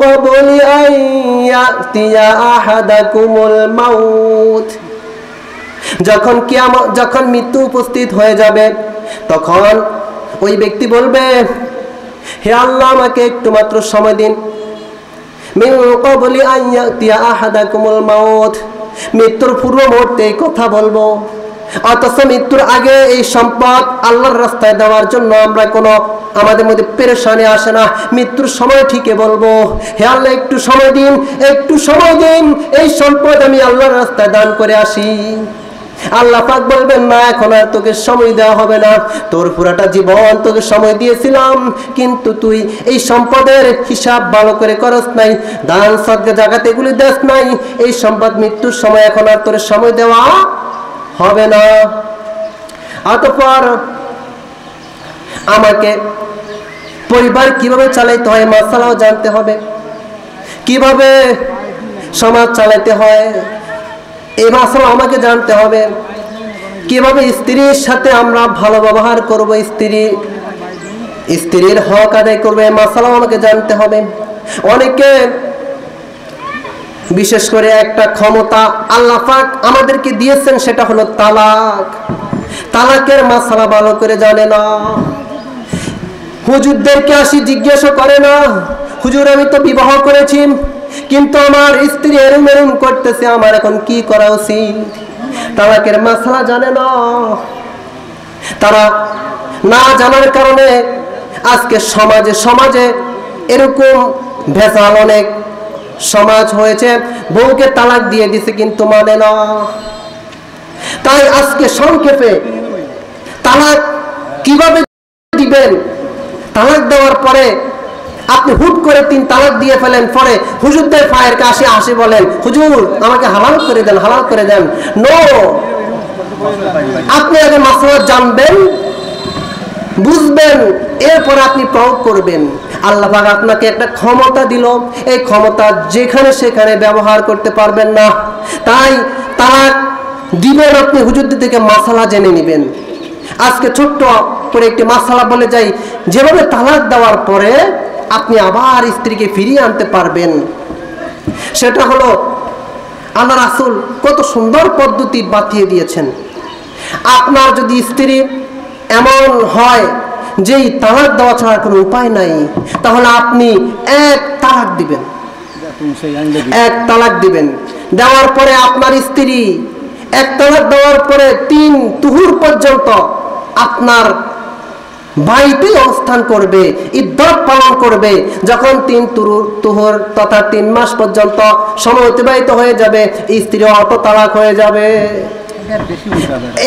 قبل أن يأتي أحدكم الموت। যখন মৃত্যু উপস্থিত হয়ে যাবে তখন ওই ব্যক্তি বলবে, হে আল্লাহ আমাকে একটু মাত্র সময় দিন। মিন ক্বাবলি আন ইয়াতিয়া আহাদাকুমুল মাউত, মৃত্যুর পূর্ব মুহূর্তে এই কথা বলবো। অথচ মৃত্যুর আগে এই সম্পদ আল্লাহর রাস্তায় দেওয়ার জন্য আমরা কোনো আমাদের মধ্যে পেরেশানি আসে না। মৃত্যুর সময় ঠিকই বলবো, হে আল্লাহ একটু সময় দিন, একটু সময় দিন, এই সম্পদ আমি আল্লাহর রাস্তায় দান করে আসি। আল্লাহ পাক বলবেন, না এখন আর তোকে সময় দেওয়া হবে না, তোর পুরাটা জীবন তোকে সময় দিয়েছিলাম, কিন্তু তুই এই সম্পদের হিসাব ভালো করে করস নাই, দান সদকা জাকাত এগুলি দেস নাই। এই সম্পদ মৃত্যুর সময় এখন আর তোর সময় দেওয়া হবে না। অতঃপর আমাকে পরিবার কিভাবে চালাইতে হয় মাসালাও জানতে হবে, কিভাবে সমাজ চালাতে হয় এই মাসালা আমাকে জানতে হবে, কিভাবে স্ত্রীর সাথে আমরা ভালো ব্যবহার করব, স্ত্রীর হক আদায় করবে এই মাসালাও আমাকে জানতে হবে। অনেকে বিশেষ করে একটা ক্ষমতা আল্লাহ পাক আমাদেরকে দিয়েছেন, সেটা হলো তালাক। তালাকের মাসালা ভালো করে জানে না। হুজুরদেরকে আসি জিজ্ঞাসা করে না, হুজুর আমি তো বিবাহ করেছি কিন্তু আমার স্ত্রী এরম এরম করতেছে, আমার এখন কি করা উচিত? তালাকের মাসালা জানে না। তারা না জানার কারণে আজকে সমাজে এরকম ভেজাল অনেক সমাজ হয়েছে, বউকে তালাক দিয়ে দিছে কিন্তু মানে না। তাই আজকে সংক্ষেপে তালাক কিভাবে দিবেন, তালাক দেওয়ার পরে আপনি হুট করে 3 তালাক দিয়ে ফেলেন, পরে হুজুরদের পায়ের কাছে আসে বলেন, হুজুর আমাকে হালাল করে দেন, হালাল করে দেন। নো, আপনি আগে মাসলা জানবেন, বুঝবেন, এরপর আপনি প্রয়োগ করবেন। আল্লাহ পাক আপনাকে একটা ক্ষমতা দিল, এই ক্ষমতা যেখানে সেখানে ব্যবহার করতে পারবেন না। তাই তালাক দিবেন আপনি হুজুরদের থেকে মাসালা জেনে নেবেন। আজকে ছোট্ট করে একটি মাসালা বলে যাই, যেভাবে তালাক দেওয়ার পরে আপনি আবার স্ত্রীকে ফিরিয়ে আনতে পারবেন, সেটা হলো আল্লাহ রাসূল কত সুন্দর পদ্ধতি বাতিয়ে দিয়েছেন। আপনার যদি স্ত্রী এমন হয় যে তালাক দেওয়া ছাড়া কোনো উপায় নাই, তাহলে আপনি 1 তালাক দিবেন। 1 তালাক দিবেন, দেওয়ার পরে আপনার স্ত্রী 1 তালাক দেওয়ার পরে 3 তুহুর পর্যন্ত আপনার বাড়িতে অবস্থান করবে, ইদ্দত পালন করবে। যখন 3 তুহুর তথা 3 মাস পর্যন্ত সময় অতিবাহিত হয়ে যাবে, স্ত্রী অত তালাক হয়ে যাবে।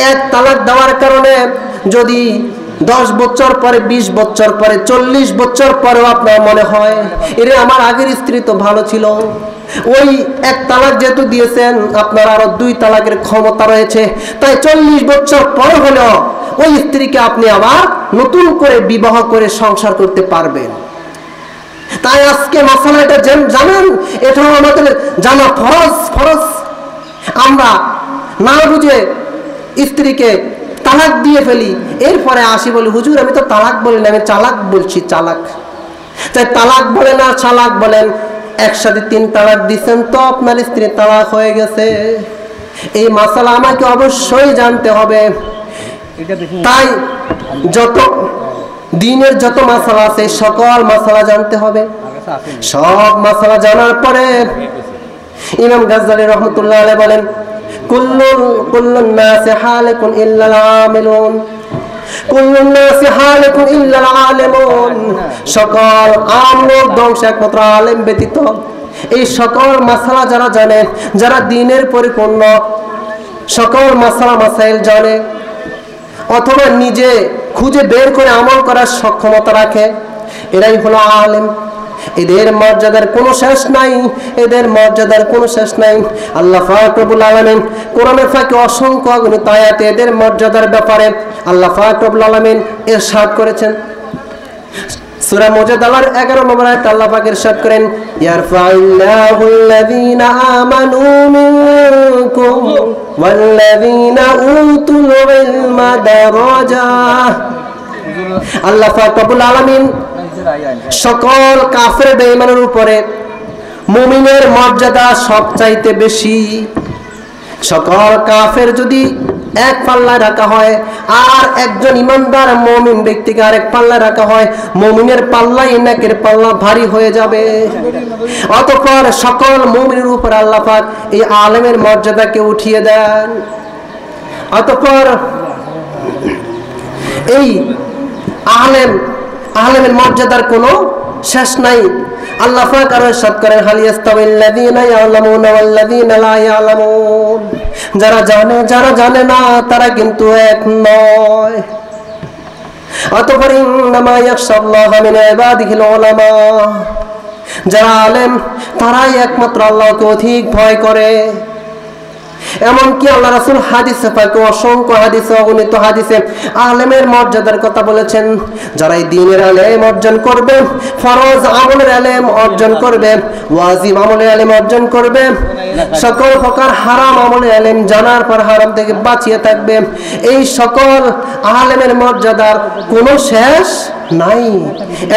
1 তালাক দেওয়ার কারণে যদি 10 বছর পরে, 20 বছর পরে, 40 বছর পরেও আপনার মনে হয় এরে আমার আগের স্ত্রী তো ভালো ছিল, ওই 1 তালাক যেহেতু দিয়েছেন আপনার আরো 2 তালাকের ক্ষমতা রয়েছে, তাই 40 বছর পর হলেও ওই স্ত্রীকে আপনি আবার নতুন করে বিবাহ করে সংসার করতে পারবেন। তাই আজকে মাসালা এটা জানেন, এটাও আমাদের জানা ফরজ। আমরা না বুঝে স্ত্রীকে তালাক দিয়ে ফেলি, এরপরে আসি বলি, হুজুর আমি তো তালাক বলি না, আমি চালাক বলছি, চালাক। তাই তালাক বলেন আর চালাক বলেন, একসাথে 3 তালাক দিচ্ছেন তো আপনার স্ত্রী তালাক হয়ে গেছে। এই মাসালা আমাকে অবশ্যই জানতে হবে। তাই যত দিনের যত মাসালা আছে সকল মাসালা জানতে হবে। সব মাসালা জানার পরে ইমাম গাজ্জালী রহমতুল্লাহ আলাইহি বলেন, কুল্লুন নাসি হালিকুন ইল্লাল আমিলুন, কুল্লুন নাসি হালিকুন ইল্লাল আলিমুন, সকল আমল ধ্বংস একমাত্র আলেম ব্যতীত। এই সকল মাসালা যারা জানে, যারা দ্বীনের পরিপূর্ণ সকল মাসালা মাসাইল জানে, অথবা নিজে খুঁজে বের করে আমল করার সক্ষমতা রাখে, এরাই হলো আলেম। এদের মর্যাদার কোনো শেষ নাই, এদের মর্যাদার কোনো শেষ নাই। আল্লাহ পাক রব্বুল আলামিন কোরআনে পাকে অসংখ্য অগণিত আয়াতে এদের মর্যাদার ব্যাপারে আল্লাহ পাক রব্বুল আলামিন ইরশাদ করেছেন। সূরা মুজাদালার 11 নম্বর আয়াতে আল্লাহ পাক ইরশাদ করেন, ইয়ারফা'ুল্লাহুল্লাযীনা আমানু মিনকুম ওয়াল্লাযীনা উতুল ইলমা দারাজাত। আল্লাহ পাক রব্বুল আলামিন সকল কাফের বেঈমানের উপরে মুমিনের মর্যাদা সবচাইতে বেশি। সকল কাফের যদি এক পাল্লায় রাখা হয় আর একজন ইমানদার মুমিন ব্যক্তিকে আরেক পাল্লায় রাখা হয়, মুমিনের পাল্লা নেকের পাল্লা ভারী হয়ে যাবে। অতঃপর সকল মুমিনের উপর আল্লাহ পাক এই আলেমের মর্যাদাকে উঠিয়ে দেন। অতঃপর এই আলেমের মর্যাদার কোনো শেষ নাই। আল্লাহ পাক আরো ইরশাদ করেন, হাল ইয়াস্তাবিল্লাযীনা ইয়ালামুনা ওয়াল্লাযীনা লা ইয়ালামুন। যারা জানে যারা জানে না তারা কিন্তু এক নয়। অতঃপর ইন্নামা ইয়াখশাল্লাহা মিন ইবাদিহিল উলামা। যারা আলেম তারাই একমাত্র আল্লাহকে অধিক ভয় করে। এমনকি আল্লাহ রাসূল হাদিসে পাকে অসংখ্য হাদিসে অগণিত হাদিসে আলেমের মর্যাদার কথা বলেছেন। যারা এই দ্বীনের ইলম অর্জন করবে, ফরজ আমলের ইলম অর্জন করবে, ওয়াজিব আমলের ইলম অর্জন করবে, সকল প্রকার হারাম আমলের ইলম জানার পর হারাম থেকে বাঁচিয়ে থাকবে, এই সকল আলেমের মর্যাদার কোনো শেষ নাই।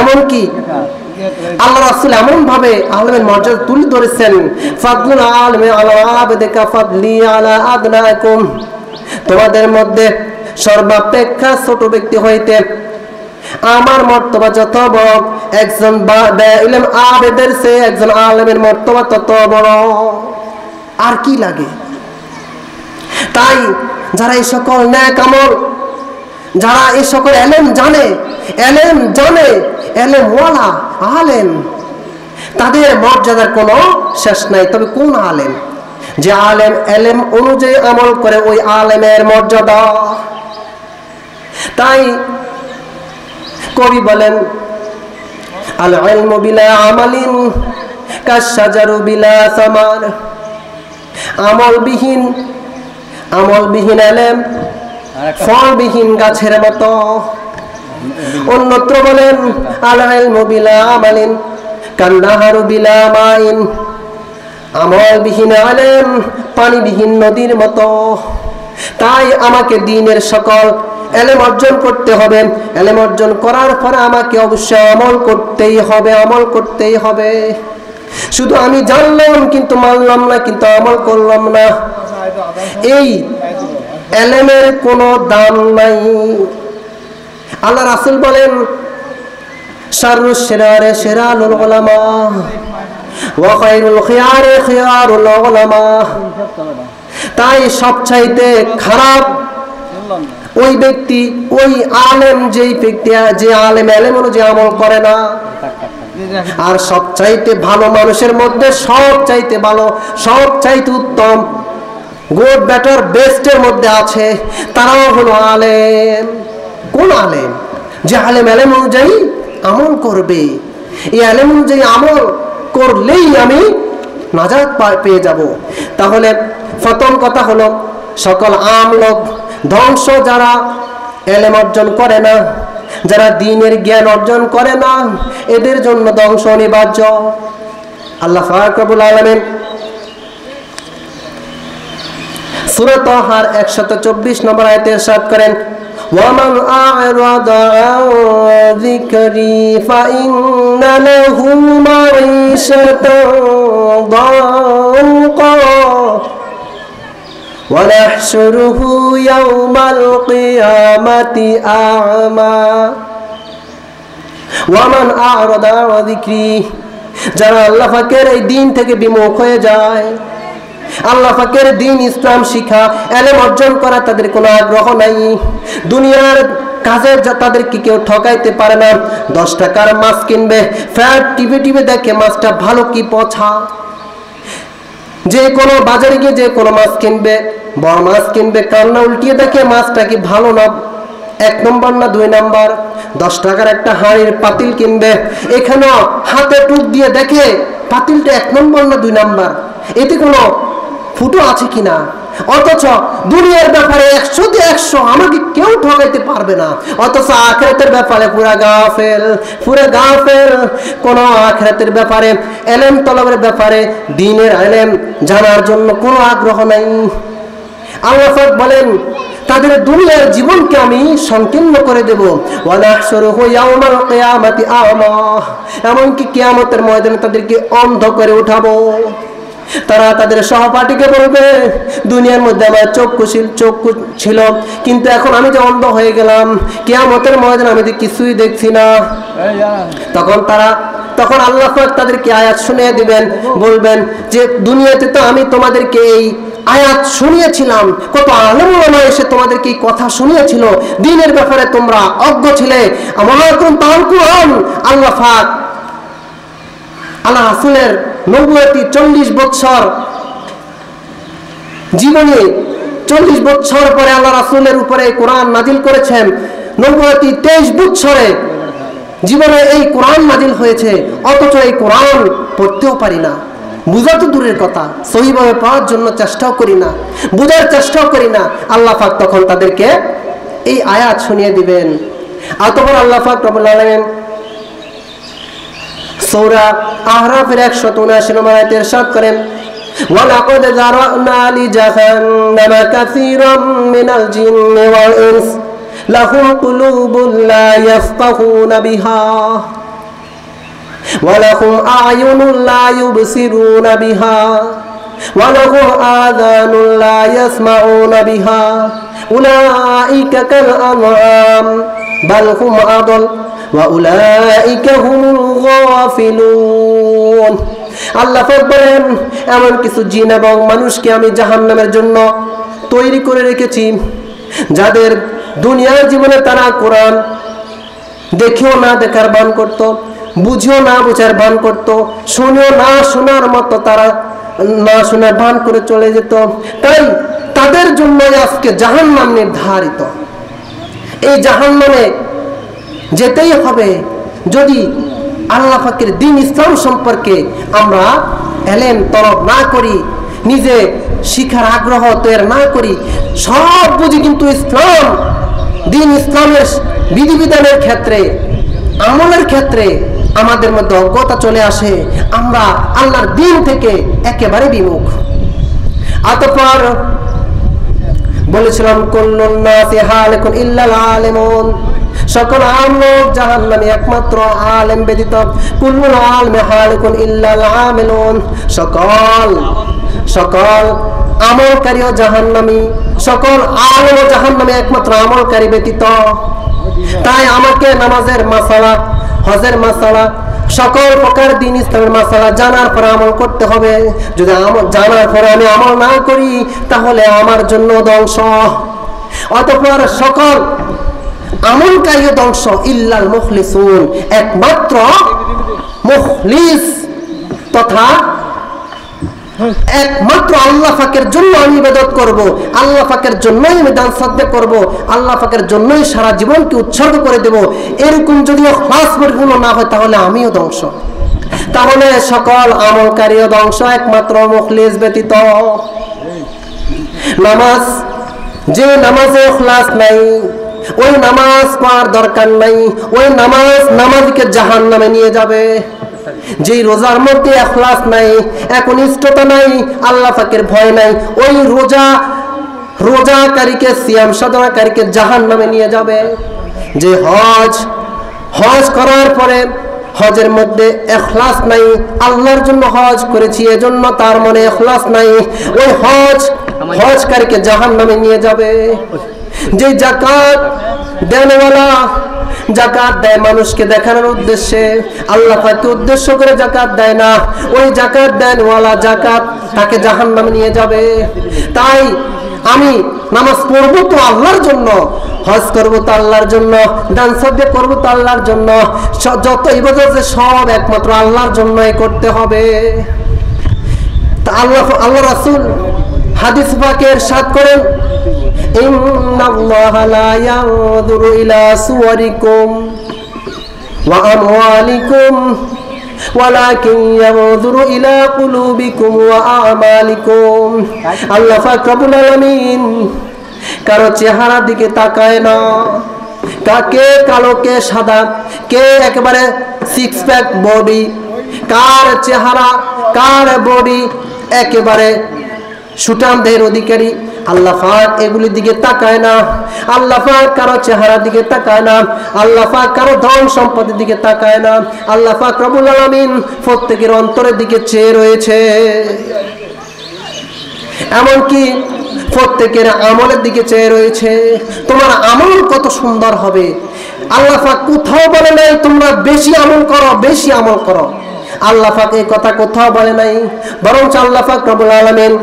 এমনকি আল্লাহ রাসূল এমন ভাবে আলেমের মর্যাদা তুলে ধরেছেন, ফাদলুল আলিমি আলা আবদিকা ফাদলি আলা আদনাকুম। তোমাদের মধ্যে সর্বাপেক্ষা ছোট ব্যক্তি হইতে আমার মর্তবা যত বড়, একজন ইলম আবেদের চেয়ে একজন আলেমের মর্তবা তত বড়। আর কি লাগে? তাই যারা এই সকল নেক আমল, যারা এই সকল ইলম জানে, ইলমওয়ালা আলেম, তাদের মর্যাদার কোনো শেষ নাই। তবে কোন আলেম? যে আলেম ইলম অনুযায়ী আমল করে, ওই আলেমের মর্যাদা। তাই কবি বলেন, আল ইলমু বিলা আমালিন কাশজারু বিলা সামার। আমলবিহীন ইলম ফলবিহীন গাছের মতো। অন্যত্র বলেন, আল ইলমু বিলা আমালিন কান্নাহারু বিলা মাইন। আমলবিহীন ইলম পানিবিহীন নদীর মতো। তাই আমাকে দ্বীনের সকল ইলম অর্জন করতে হবে। ইলম অর্জন করার পরে আমাকে অবশ্যই আমল করতেই হবে। শুধু আমি জানলাম কিন্তু মানলাম না, কিন্তু আমল করলাম না, এই ইলমের কোনো দাম নাই। আল্লাহ রাসূল বলেন, শাররুশ শিরারে শিরারুল উলামা ওয়া খায়রুল খিয়ারে খিয়ারুল উলামা। তাই সবচাইতে খারাপ ওই ব্যক্তি, ওই আলেম, যেই ব্যক্তি যে আলেম অনুযায়ী আমল করে না। আর সবচাইতে ভালো মানুষের মধ্যে সবচাইতে ভালো, সবচাইতে উত্তম, গুড বেটার বেস্টের মধ্যে আছে, তারাও হলো আলেম। কোন আলেম? যে আলেম অনুযায়ী আমল করবে। এই আলেম অনুযায়ী আমল করলেই আমি নাজাত পেয়ে যাব। তাহলে প্রথম কথা হলো, সকল আমলোক ধ্বংস যারা ইলম অর্জন করে না, যারা দ্বীনের জ্ঞান অর্জন করে না, এদের জন্য ধ্বংস অনিবার্য। আল্লাহ পাক রব্বুল আলামিন সূরা তাহার 124 নম্বর আয়াতে ইরশাদ করেন, ওয়ামান আ'রাদা আন যিকরি ফাইন্না লাহু মাঈশাতান দানকা ওয়া নাহশুরুহু ইয়াওমাল কিয়ামাতি আ'মা। ওয়ামান আ'রাদা আন যিকরি, যারা আল্লাহ পাকের এই দ্বীন থেকে বিমুখ হয়ে যায়, আল্লাহ পাকের দ্বীন ইসলাম শিখা, ইলম অর্জন করা তাদের কোনো আগ্রহ নাই। দুনিয়ার কাজে তাদেরকে কেউ ঠকাইতে পারে না। 10 টাকার মাছ কিনবে, ফ্যাট টিভি দেখে মাছটা ভালো কি পচা। যে কোনো বাজারে গিয়ে যে কোনো মাছ কিনবে, বড় মাছ কিনবে, কান্না উল্টিয়ে দেখে মাছটা কি ভালো না, 1 নম্বর না 2 নম্বর। 10 টাকার একটা হাঁড়ির পাতিল কিনবে, এখানেও হাতে টুক দিয়ে দেখে পাতিলটা 1 নম্বর না 2 নম্বর, এতে কোনো ফুটো আছে কিনা, অথচ দুনিয়ার ব্যাপারে 100 তে 100 আমাকে কেউ ঠকাইতে পারবে না, অথচ আখিরাতের ব্যাপারে পুরা গাফেল। কোন আখিরাতের ব্যাপারে, ইলম তলবের ব্যাপারে, দ্বীনের ইলম জানার জন্য কোনো আগ্রহ নাই। আল্লাহ পাক বলেন তাদের দুনিয়ার জীবনকে আমি সংকীর্ণ করে দেব। ওয়ানাহশুরুহু ইয়াওমাল কিয়ামাতি আ'মা, এমনকি কিয়ামতের ময়দানে তাদেরকে অন্ধ করে উঠাবো। তারা তাদের সহপাঠীকে বলবে, দুনিয়ার মধ্যে আমার চক্ষু ছিল, কিন্তু এখন আমি যে অন্ধ হয়ে গেলাম, কিয়ামতের ময়দানে আমি যে কিছুই দেখছি না। তখন আল্লাহ পাক তাদেরকে আয়াত শুনিয়ে দিবেন, বলবেন যে দুনিয়াতে তো আমি তোমাদেরকে এই আয়াত শুনিয়েছিলাম, কত আলেম ওলামা এসে তোমাদেরকে এই কথা শুনিয়েছিল, দ্বীনের ব্যাপারে তোমরা অজ্ঞ ছিলে। আল্লাহ পাক আল্লাহ রাসূলের নবুয়তি 40 বছর জীবনে, 40 বছর পরে আল্লাহ রাসূলের উপরে কোরআন নাজিল করেছেন। নবুয়তি 23 বছরে জীবনে এই কোরআন নাজিল হয়েছে, অথচ এই কোরআন পড়তেও পারি না, বুঝা তো দূরের কথা, সহিভাবে পড়ার জন্য চেষ্টাও করি না, বুঝার চেষ্টাও করি না। আল্লাহ পাক তখন তাদেরকে এই আয়াত শুনিয়ে দিবেন। অতঃপর আল্লাহ পাক রব্বুল আলামিন সূরা আহরাফের 179 নম্বর আয়াতে ইরশাদ করেন, ওয়ালাকাদ যারানা লিজাহান্নামা কাসীরাম মিনাল জিন্নি ওয়াল ইনস লাহুম কুলুবুন লা ইয়াফকাহুনা বিহা ওয়ালাহুম আ'য়ুনুন লা ইউবসিরুনা বিহা ওয়ালাহুম আযানুন লা ইয়াসমাউনা বিহা উলাইকা কাল আনআম বাল হুম আদল ওয়া উলাইকা হুমুল গাফিলুন। আল্লাহ পাক বলেন, এমন কিছু জিন এবং মানুষকে আমি জাহান্নামের জন্য তৈরি করে রেখেছি, যাদের দুনিয়ার জীবনে তারা কোরআন দেখেও না দেখার ভান করত, বুঝেও না বুঝার ভান করত, শুনেও না শোনার মতো তারা না শোনার ভান করে চলে যেত। তাই তাদের জন্য আজকে জাহান্নাম নির্ধারিত। এই জাহান্নামে যেতেই হবে যদি আল্লাহ পাকের দ্বীন ইসলাম সম্পর্কে আমরা ইলম তলব না করি, নিজে শিখার আগ্রহ তৈরি না করি। সব বুঝি কিন্তু ইসলাম, দ্বীন ইসলামের বিধিবিধানের ক্ষেত্রে, আমলের ক্ষেত্রে আমাদের মধ্যে অজ্ঞতা চলে আসে, আমরা আল্লাহর দ্বীন থেকে একেবারে বিমুখ। অতঃপর বলেছিলাম কুল্লুন নাসি হালিকুন ইল্লাল আলিমুন, সকল আম লোক জাহান্নামী একমাত্র আলেম ব্যতীত। কুল্লুল আলিমি হালিকুন ইল্লাল আমিলুন, সকল আমলকারীও জাহান্নামী, সকল আলেমও জাহান্নামী একমাত্র আমলকারী ব্যতীত। তাই আমাকে নামাজের মাসালা, হজের মাসালা, সকল প্রকার দ্বীন ইসলামের মাসালা জানার পর আমল করতে হবে। যদি জানার পরে আমি আমল না করি তাহলে আমার জন্য ধ্বংস। অতঃপর সকল আমলকারী ধ্বংস, ইল্লাল মুখলিসুন, একমাত্র মুখলিস তথা একমাত্র আল্লাহ পাকের জন্য আমি ইবাদত করব, আল্লাহ পাকের জন্যই আমি দান সাদকা করব, আল্লাহ পাকের জন্যই সারা জীবনকে উৎসর্গ করে দেব, এরকম যদি খাস পরিপূর্ণ না হয় তাহলে আমিও ধ্বংস। তাহলে সকল আমলকারীও ধ্বংস, একমাত্র মুখলিস ব্যতীত। নামাজ, যে নামাজে ইখলাস নাই ওই নামাজ পড়ার দরকার নাই, ওই নামাজকে জাহান্নামে নিয়ে যাবে। যে রোজার মধ্যে ইখলাস নাই, একনিষ্ঠতা নাই, আল্লাহ পাকের ভয় নাই, ওই রোজাকারীকে, সিয়াম সাধনাকারীকে জাহান্নামে নিয়ে যাবে। যে হজ করার পরে হজের মধ্যে ইখলাস নাই, আল্লাহর জন্য হজ করেছি এজন্য তার মনে ইখলাস নাই, ওই হজকারীকে জাহান্নামে নিয়ে যাবে। যে জাকাত দেনওয়ালা, জাকাত দেয় মানুষকে দেখানোর উদ্দেশ্যে, আল্লাহ পাককে উদ্দেশ্য করে জাকাত দেয় না, ওই জাকাত দেনওয়ালা জাকাত তাকে জাহান্নামে নিয়ে যাবে। তাই আমি নামাজ পড়বো তো আল্লাহর জন্য, হজ করবো তো আল্লাহর জন্য, দান সাদকা করবো তো আল্লাহর জন্য, যত ইবাদত সব একমাত্র আল্লাহর জন্যই করতে হবে। তা আল্লাহ রাসূল হাদিস পাকে ইরশাদ করেন, ইন্নাল্লাহা লা ইয়ানজুরু ইলা সুওয়ারিকুম ওয়া আমওয়ালিকুম ওয়ালাকিন ইয়ানজুরু ইলা কুলুবিকুম ওয়া আমালিকুম। আল্লাহ পাক রব্বুল আলামিন কারো চেহারার দিকে তাকায় না, কে কালো কে সাদা, কে একেবারে সিক্স প্যাক বডি, কার চেহারা কার বডি একেবারে সুঠাম দেহের অধিকারী, আল্লাহ পাক এগুলির দিকে তাকায় না। আল্লাহ পাক কারো চেহারার দিকে তাকায় না, আল্লাহ পাক কারো ধন সম্পদের দিকে তাকায় না। আল্লাহ পাক রব্বুল আলামিন প্রত্যেকের অন্তরের দিকে চেয়ে রয়েছে, এমনকি প্রত্যেকের আমলের দিকে চেয়ে রয়েছে। তোমার আমল কত সুন্দর হবে, আল্লাহ পাক কোথাও বলে নাই তোমরা বেশি আমল করো, বেশি আমল করো। আল্লাহ পাক এই কথা কোথাও বলে নাই, বরং আল্লাহ পাক রব্বুল আলামিন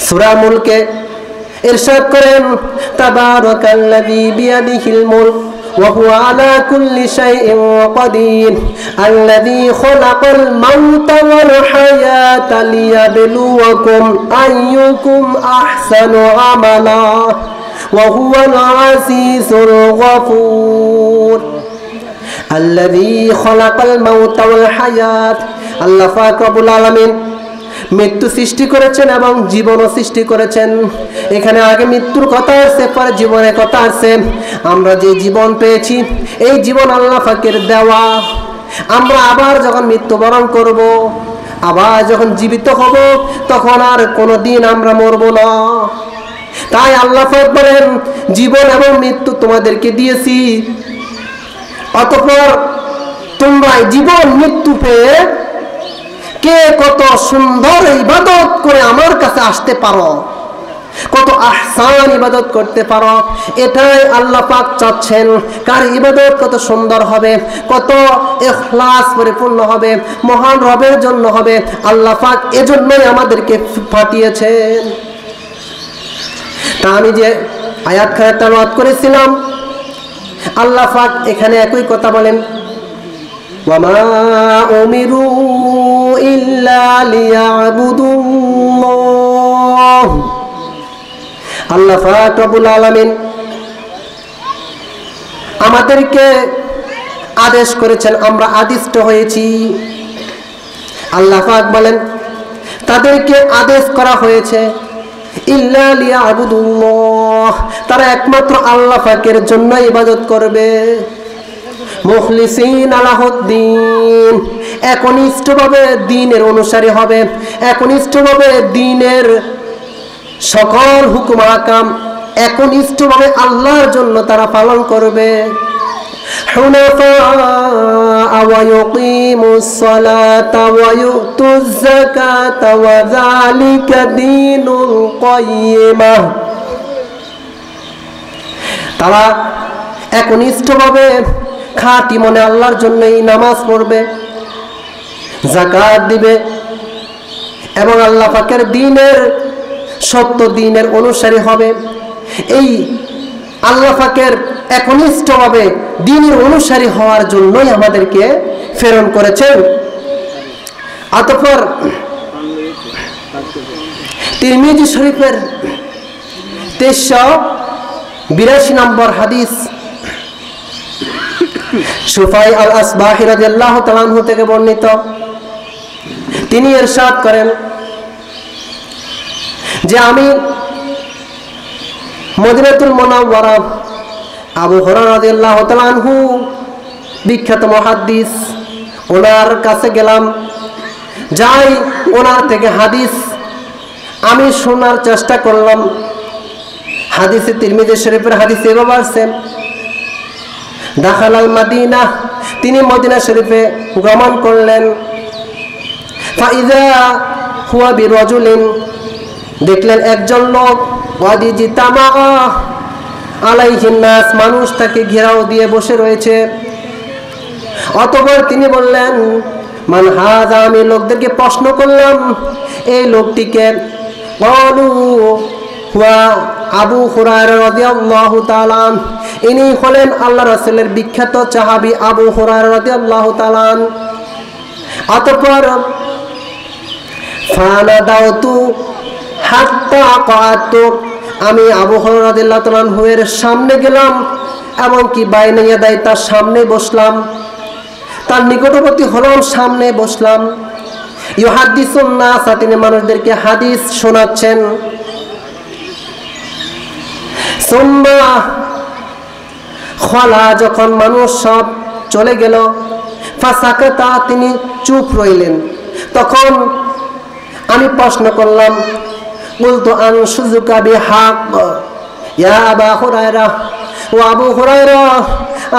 সূরা মুলকে ইরশাদ করেন, তাবারাকাল্লাযী বিয়াদিহিল মুলক ওয়া হুয়া আলা কুল্লি শাইইন কাদির আল্লাযী খালাকাল মাউতা ওয়াল হায়াতা লিয়াবলুয়াকুম আইয়ুকুম আহসানু আমালা ওয়া হুয়াল আজিজুল গফুর। আল্লাযী খালাকাল মাউতা ওয়াল হায়াত, আল্লাহ পাক রব্বুল আলামিন মৃত্যু সৃষ্টি করেছেন এবং জীবনও সৃষ্টি করেছেন। এখানে আগে মৃত্যুর কথা আসছে, পরে জীবনের কথা আসছে। আমরা যে জীবন পেয়েছি এই জীবন আল্লাহ পাকের দেওয়া। আমরা আবার যখন মৃত্যুবরণ করব, আবার যখন জীবিত হব, তখন আর কোনোদিন আমরা মরব না। তাই আল্লাহ পাক বলেন, জীবন এবং মৃত্যু তোমাদেরকে দিয়েছি, অতঃপর তোমরা জীবন মৃত্যু পেয়ে কে কত সুন্দর ইবাদত করে আমার কাছে আসতে পারো, কত আহসান ইবাদত করতে পারো, এটাই আল্লাহ পাক চাচ্ছেন। কার ইবাদত কত সুন্দর হবে, কত ইখলাস পরিপূর্ণ হবে, মহান রবের জন্য হবে। আল্লাহ পাক এজন্যই আমাদেরকে পাঠিয়েছেন। তা আমি যে আয়াতখানা তেলাওয়াত করেছিলাম, আল্লাহ পাক এখানে একই কথা বলেন, ওয়ামা উমিরু ইল্লা লিয়াবুদুল্লাহ। আল্লাহ পাক রব্বুল আলামিন আমাদেরকে আদেশ করেছেন, আমরা আদিষ্ট হয়েছি। আল্লাহ পাক বলেন তাদেরকে আদেশ করা হয়েছে ইল্লা লিয়াবুদুল্লাহ, তারা একমাত্র আল্লাহ পাকের জন্য ইবাদত করবে। মুখলিসিন লাহুদ্দিন, একনিষ্ঠভাবে দ্বীনের অনুসারী হবে, একনিষ্ঠভাবে দ্বীনের সকল হুকুম আহকাম একনিষ্ঠভাবে আল্লাহর জন্য তারা পালন করবে। হুনাফা ওয়া ইউকিমুস সালাতা ওয়া ইউতুজ যাকাতা ওয়া যালিকা দীনুল কাইয়্যিমাহ, তারা একনিষ্ঠভাবে খাঁটি মনে আল্লাহর জন্য এই নামাজ পড়বে, যাকাত দিবে এবং আল্লাহ পাকের দ্বীনের সত্য দ্বীনের অনুসারী হবে। এই আল্লাহ পাকের একনিষ্ঠভাবে দ্বীনের অনুসারী হওয়ার জন্যই আমাদেরকে প্রেরণ করেছেন। অতঃপর তিরমিজি শরীফের 2382 নম্বর হাদিস, সুফাই আল আসবাহি রাদিয়াল্লাহু তাআলা আনহু থেকে বর্ণিত, তিনি ইরশাদ করেন যে আমি মদিনাতুল মুনাওয়ারা আবু হুরায়রা রাদিয়াল্লাহু তাআলা আনহু বিখ্যাত মুহাদ্দিস, ওনার কাছে গেলাম, যাই ওনার থেকে হাদিস আমি শোনার চেষ্টা করলাম। হাদিসে তিরমিজি শরীফের হাদিসে এভাবে আসছে, দাখালাল মাদিনা, তিনি মদিনা শরীফে গমন করলেন। ফাইযা হুয়া বিরাজুলিন, দেখলেন একজন লোক, ওয়াদিজিতামা আলাইহিন নাস, মানুষ তাকে ঘেরাও দিয়ে বসে রয়েছে। অতঃপর তিনি বললেন, মান হাযা, আমি লোকদেরকে প্রশ্ন করলাম এই লোকটিকে। ক্বালু হুয়া আবু হুরায়রা রাদিয়াল্লাহু তাআলা, ইনি হলেন আল্লাহ রাসূলের বিখ্যাত সাহাবী আবু হুরায়রা রাদিয়াল্লাহু তাআলা। অতঃপর ফানাদাউতু হাত্তা কাতু, আমি আবু হুরায়রা রাদিয়াল্লাহু তাআলা এর সামনে গেলাম এবং কি বাইনা ইয়াদাই, তার সামনে বসলাম। তার নিকটবর্তী হলাম, সামনে বসলাম। ইউহাদ্দিসুন নাস, তিনি মানুষদেরকে হাদিস শোনাচ্ছেন। সুম্মা খলা, যখন মানুষ সব চলে গেল, ফাসাকাতা, তিনি চুপ রইলেন। তখন আমি প্রশ্ন করলাম, কুলতু আনশুযুকা বিহাক ইয়া আবা হুরায়রা, ও আবু হুরায়রা,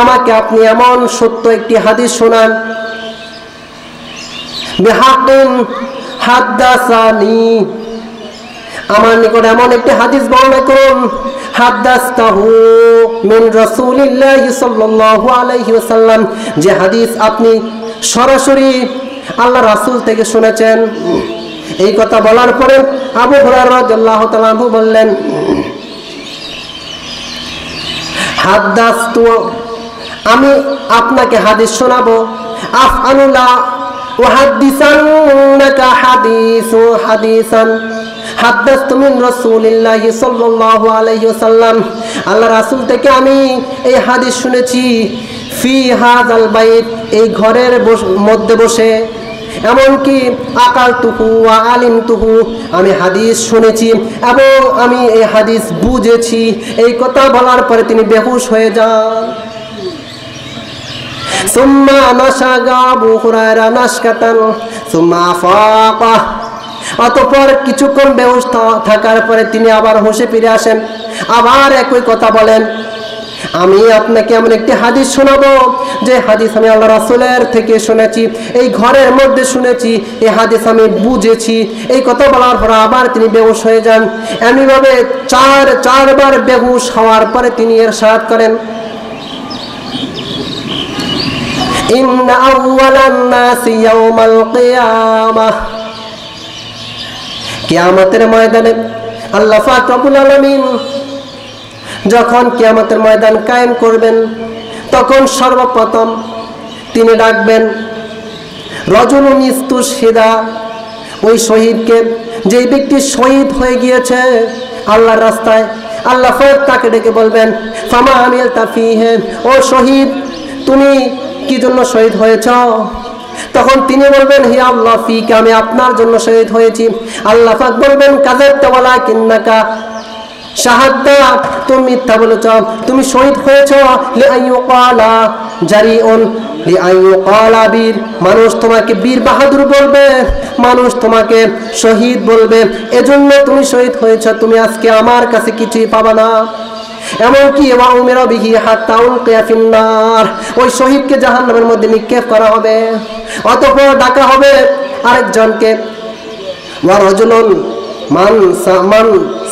আমাকে আপনি এমন সত্য একটি হাদিস শোনান। বিহাকিন হাদ্দাসানি, আমার নিকট এমন একটি হাদিস বর্ণনা করুন। হাদ্দাসতাহু মিন রাসূলিল্লাহি সাল্লাল্লাহু আলাইহি ওয়াসাল্লাম, যে হাদিস আপনি সরাসরি আল্লাহ রাসূল থেকে শুনেছেন। এই কথা বলার পরে আবু হুরায়রা রাদিয়াল্লাহু তাআলা আনহু বললেন, হাদ্দাসতু, আমি আপনাকে হাদিস শোনাবো। আফআলুলা উহাদ্দিসান্নাকা হাদিসান হাদ্দাসতু মিন রাসূলিল্লাহি সাল্লাল্লাহু আলাইহি ওয়াসাল্লাম, আল্লাহ রাসূল থেকে আমি এই হাদিস শুনেছি। ফি হাযাল বাইত, এই ঘরের মধ্যে বসে। এমনকি আকালতুহু ওয়া আলিমতুহু, আমি হাদিস শুনেছি এবং আমি এই হাদিস বুঝেছি। এই কথা বলার পরে তিনি বেহুশ হয়ে যান। সুম্মা নাশাগা আবু হুরায়রা নাশকাতান সুম্মা আফাকা, অতঃপর কিছুক্ষণ বেহুশ থাকার পরে তিনি আবার হুঁশে ফিরে আসেন, আবার একই কথা বলেন, আমি আপনাকে এমন একটি হাদিস শোনাবো যে হাদিস আমি আল্লাহ রাসূলের থেকে শুনেছি, এই ঘরের মধ্যে শুনেছি, এই হাদিস আমি বুঝেছি। এই কথা বলার পর আবার তিনি বেহুশ হয়ে যান। এমনিভাবে চারবার বেহুশ হওয়ার পরে তিনি ইরশাদ করেন, ইন্না আউওয়ালান নাসি ইয়াউমাল কিয়ামাহ, কিয়ামতের ময়দানে আল্লাহ পাক রব্বুল আলামিন যখন কিয়ামতের ময়দান কায়েম করবেন, তখন সর্বপ্রথম তিনি ডাকবেন রাজুলুন ইস্তুশহিদা, ওই শহীদকে, যেই ব্যক্তি শহীদ হয়ে গিয়েছে আল্লাহর রাস্তায়। আল্লাহ পাক তাকে ডেকে বলবেন, ফামা আমিলতা ফীহি, ও শহীদ, তুমি কি জন্য শহীদ হয়েছ? তখন তিনি বলবেন, হে আল্লাহ, ফীকা, আমি আপনার জন্য শহীদ হয়েছি। আল্লাহ পাক বলবেন, কাযাবতা ওয়ালাকিন্নাকা শাহাদা, তুমি মিথ্যা বলেছ, তুমি শহীদ হয়েছ লিআইয়ুকালা জারিউন লিআইয়ুকালা বীর, মানুষ তোমাকে বীর বাহাদুর বলবে, মানুষ তোমাকে শহীদ বলবে, এজন্য তুমি শহীদ হয়েছ। তুমি আজকে আমার কাছে কিছুই পাবা না। এমনকি ওয়া উমিরা বিহি হাত্তা উলকিয়া ফিন্নার, ওই শহীদকে জাহান্নামের মধ্যে নিক্ষেপ করা হবে। অতঃপর ডাকা হবে আরেকজনকে, ওয়া রাজুলুন মান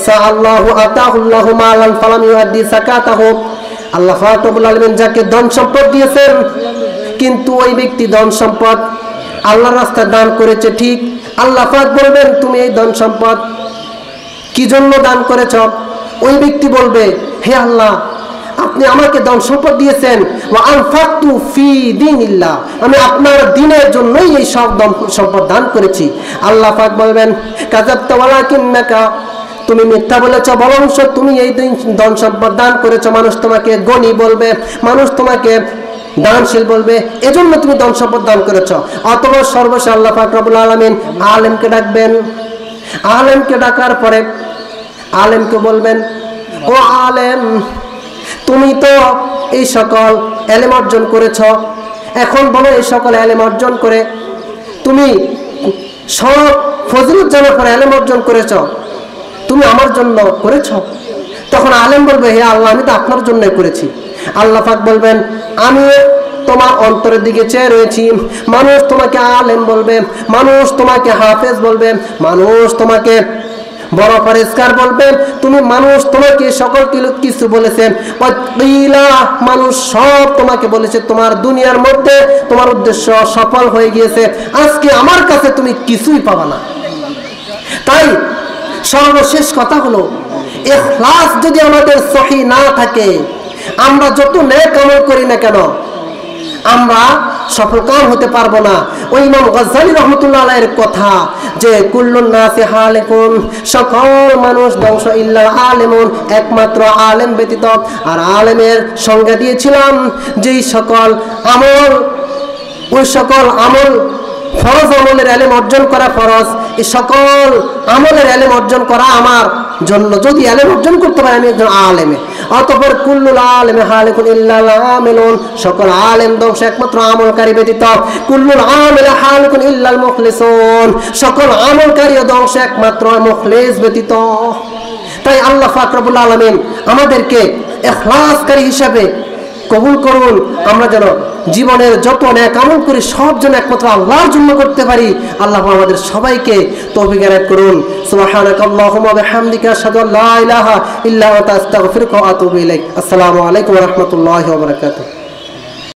সাআল্লাহু আতাহুল্লাহু মালান ফালাম ইউআদ্দি যাকাতাহু, আল্লাহ পাক রব্বুল আলামিন যাকে ধন সম্পদ দিয়েছেন, কিন্তু ওই ব্যক্তি ধন সম্পদ আল্লাহর রাস্তায় দান করেছে, ঠিক। আল্লাহ পাক বলবেন, তুমি এই ধন সম্পদ কি জন্য দান করেছ? ওই ব্যক্তি বলবে, হে আল্লাহ, আপনি আমাকে ধন সম্পদ দিয়েছেন, ওয়া আনফাকতু ফি দীনিল্লাহ, আমি আপনার দ্বীনের জন্যই এই সব ধন সম্পদ দান করেছি। আল্লাহ পাক বলবেন, কাযাবতা ওয়ালাকিন্নাকা, তুমি মিথ্যা বলেছ, বরং তুমি এই ধন সম্পদ দান করেছ, মানুষ তোমাকে গণী বলবে, মানুষ তোমাকে দানশীল বলবে, এজন্য তুমি ধন সম্পদ দান করেছ। অতঃপর সর্বশেষ আল্লাহ পাক রব্বুল আলামিন আলেমকে ডাকবেন। আলেমকে ডাকার পরে আলেমকে বলবেন, ও আলেম, তুমি তো এই সকল এলেম অর্জন করেছ, এখন বলো এই সকল এলেম অর্জন করে তুমি সব ফজিলত জানার পরে এলেম অর্জন করেছ, তুমি আমার জন্য করেছ? তখন আলেম বলবে, হে আল্লাহ, আমি তো আপনার জন্যই করেছি। আল্লাহ পাক বলবেন, আমি তোমার অন্তরের দিকে চেয়ে রয়েছি। মানুষ তোমাকে আলেম বলবে, মানুষ তোমাকে হাফেজ বলবে, মানুষ তোমাকে বড় পরিষ্কার বলবে, তুমি মানুষ তোমাকে সকল কিছু বলেছে, মানুষ সব তোমাকে বলেছে, তোমার দুনিয়ার মধ্যে তোমার উদ্দেশ্য সফল হয়ে গিয়েছে, আজকে আমার কাছে তুমি কিছুই পাবা না। তাই সর্বশেষ কথা হলো, ইখলাস যদি আমাদের সহি না থাকে, আমরা যত নেক আমল করি না কেন, আমরা সফলকাম হতে পারবো না। ওই ইমাম গজ্জালী রাহমাতুল্লাহ আলাইহির কথা যে কুল্লুন নাসি হালিকুন, সকল মানুষ ধ্বংস ইল্লা আলিমুন, একমাত্র আলেম ব্যতীত। আর আলেমের সংজ্ঞা দিয়েছিলাম যেই সকল আমল ওই ওই সকল আমল ফরজ আমলের ইলম অর্জন করা ফরজ, এই সকল আমলের ইলম অর্জন করা আমার জন্য। যদি ইলম অর্জন করতে পারি আমি একজন আলেমে। অতঃপর কুল্লুল আলিমি হালিকুন ইল্লাল আমিলুন, সকল আলেম ধ্বংস একমাত্র আমলকারী ব্যতীত। কুল্লুল আমিলি হালিকুন ইল্লাল মুখলিসুন, সকল আমলকারী ধ্বংস একমাত্র মুখলিস ব্যতীত। তাই আল্লাহ পাক রব্বুল আলামিন আমাদেরকে ইখলাসকারী হিসাবে কবুল করুন। আমরা যেন জীবনের যত নেক আমল করি সব যেন একমাত্র আল্লাহর জন্য করতে পারি। আল্লাহ আমাদের সবাইকে তৌফিক এনায়েত করুন। সুবহানাকাল্লাহুম্মা ওয়া বিহামদিকা আশহাদু আল্লা ইলাহা ইল্লা আনতা আস্তাগফিরুকা ওয়া আতুবু ইলাইক। আসসালামু আলাইকুম ওয়া রাহমাতুল্লাহি ওয়া বারাকাতুহু।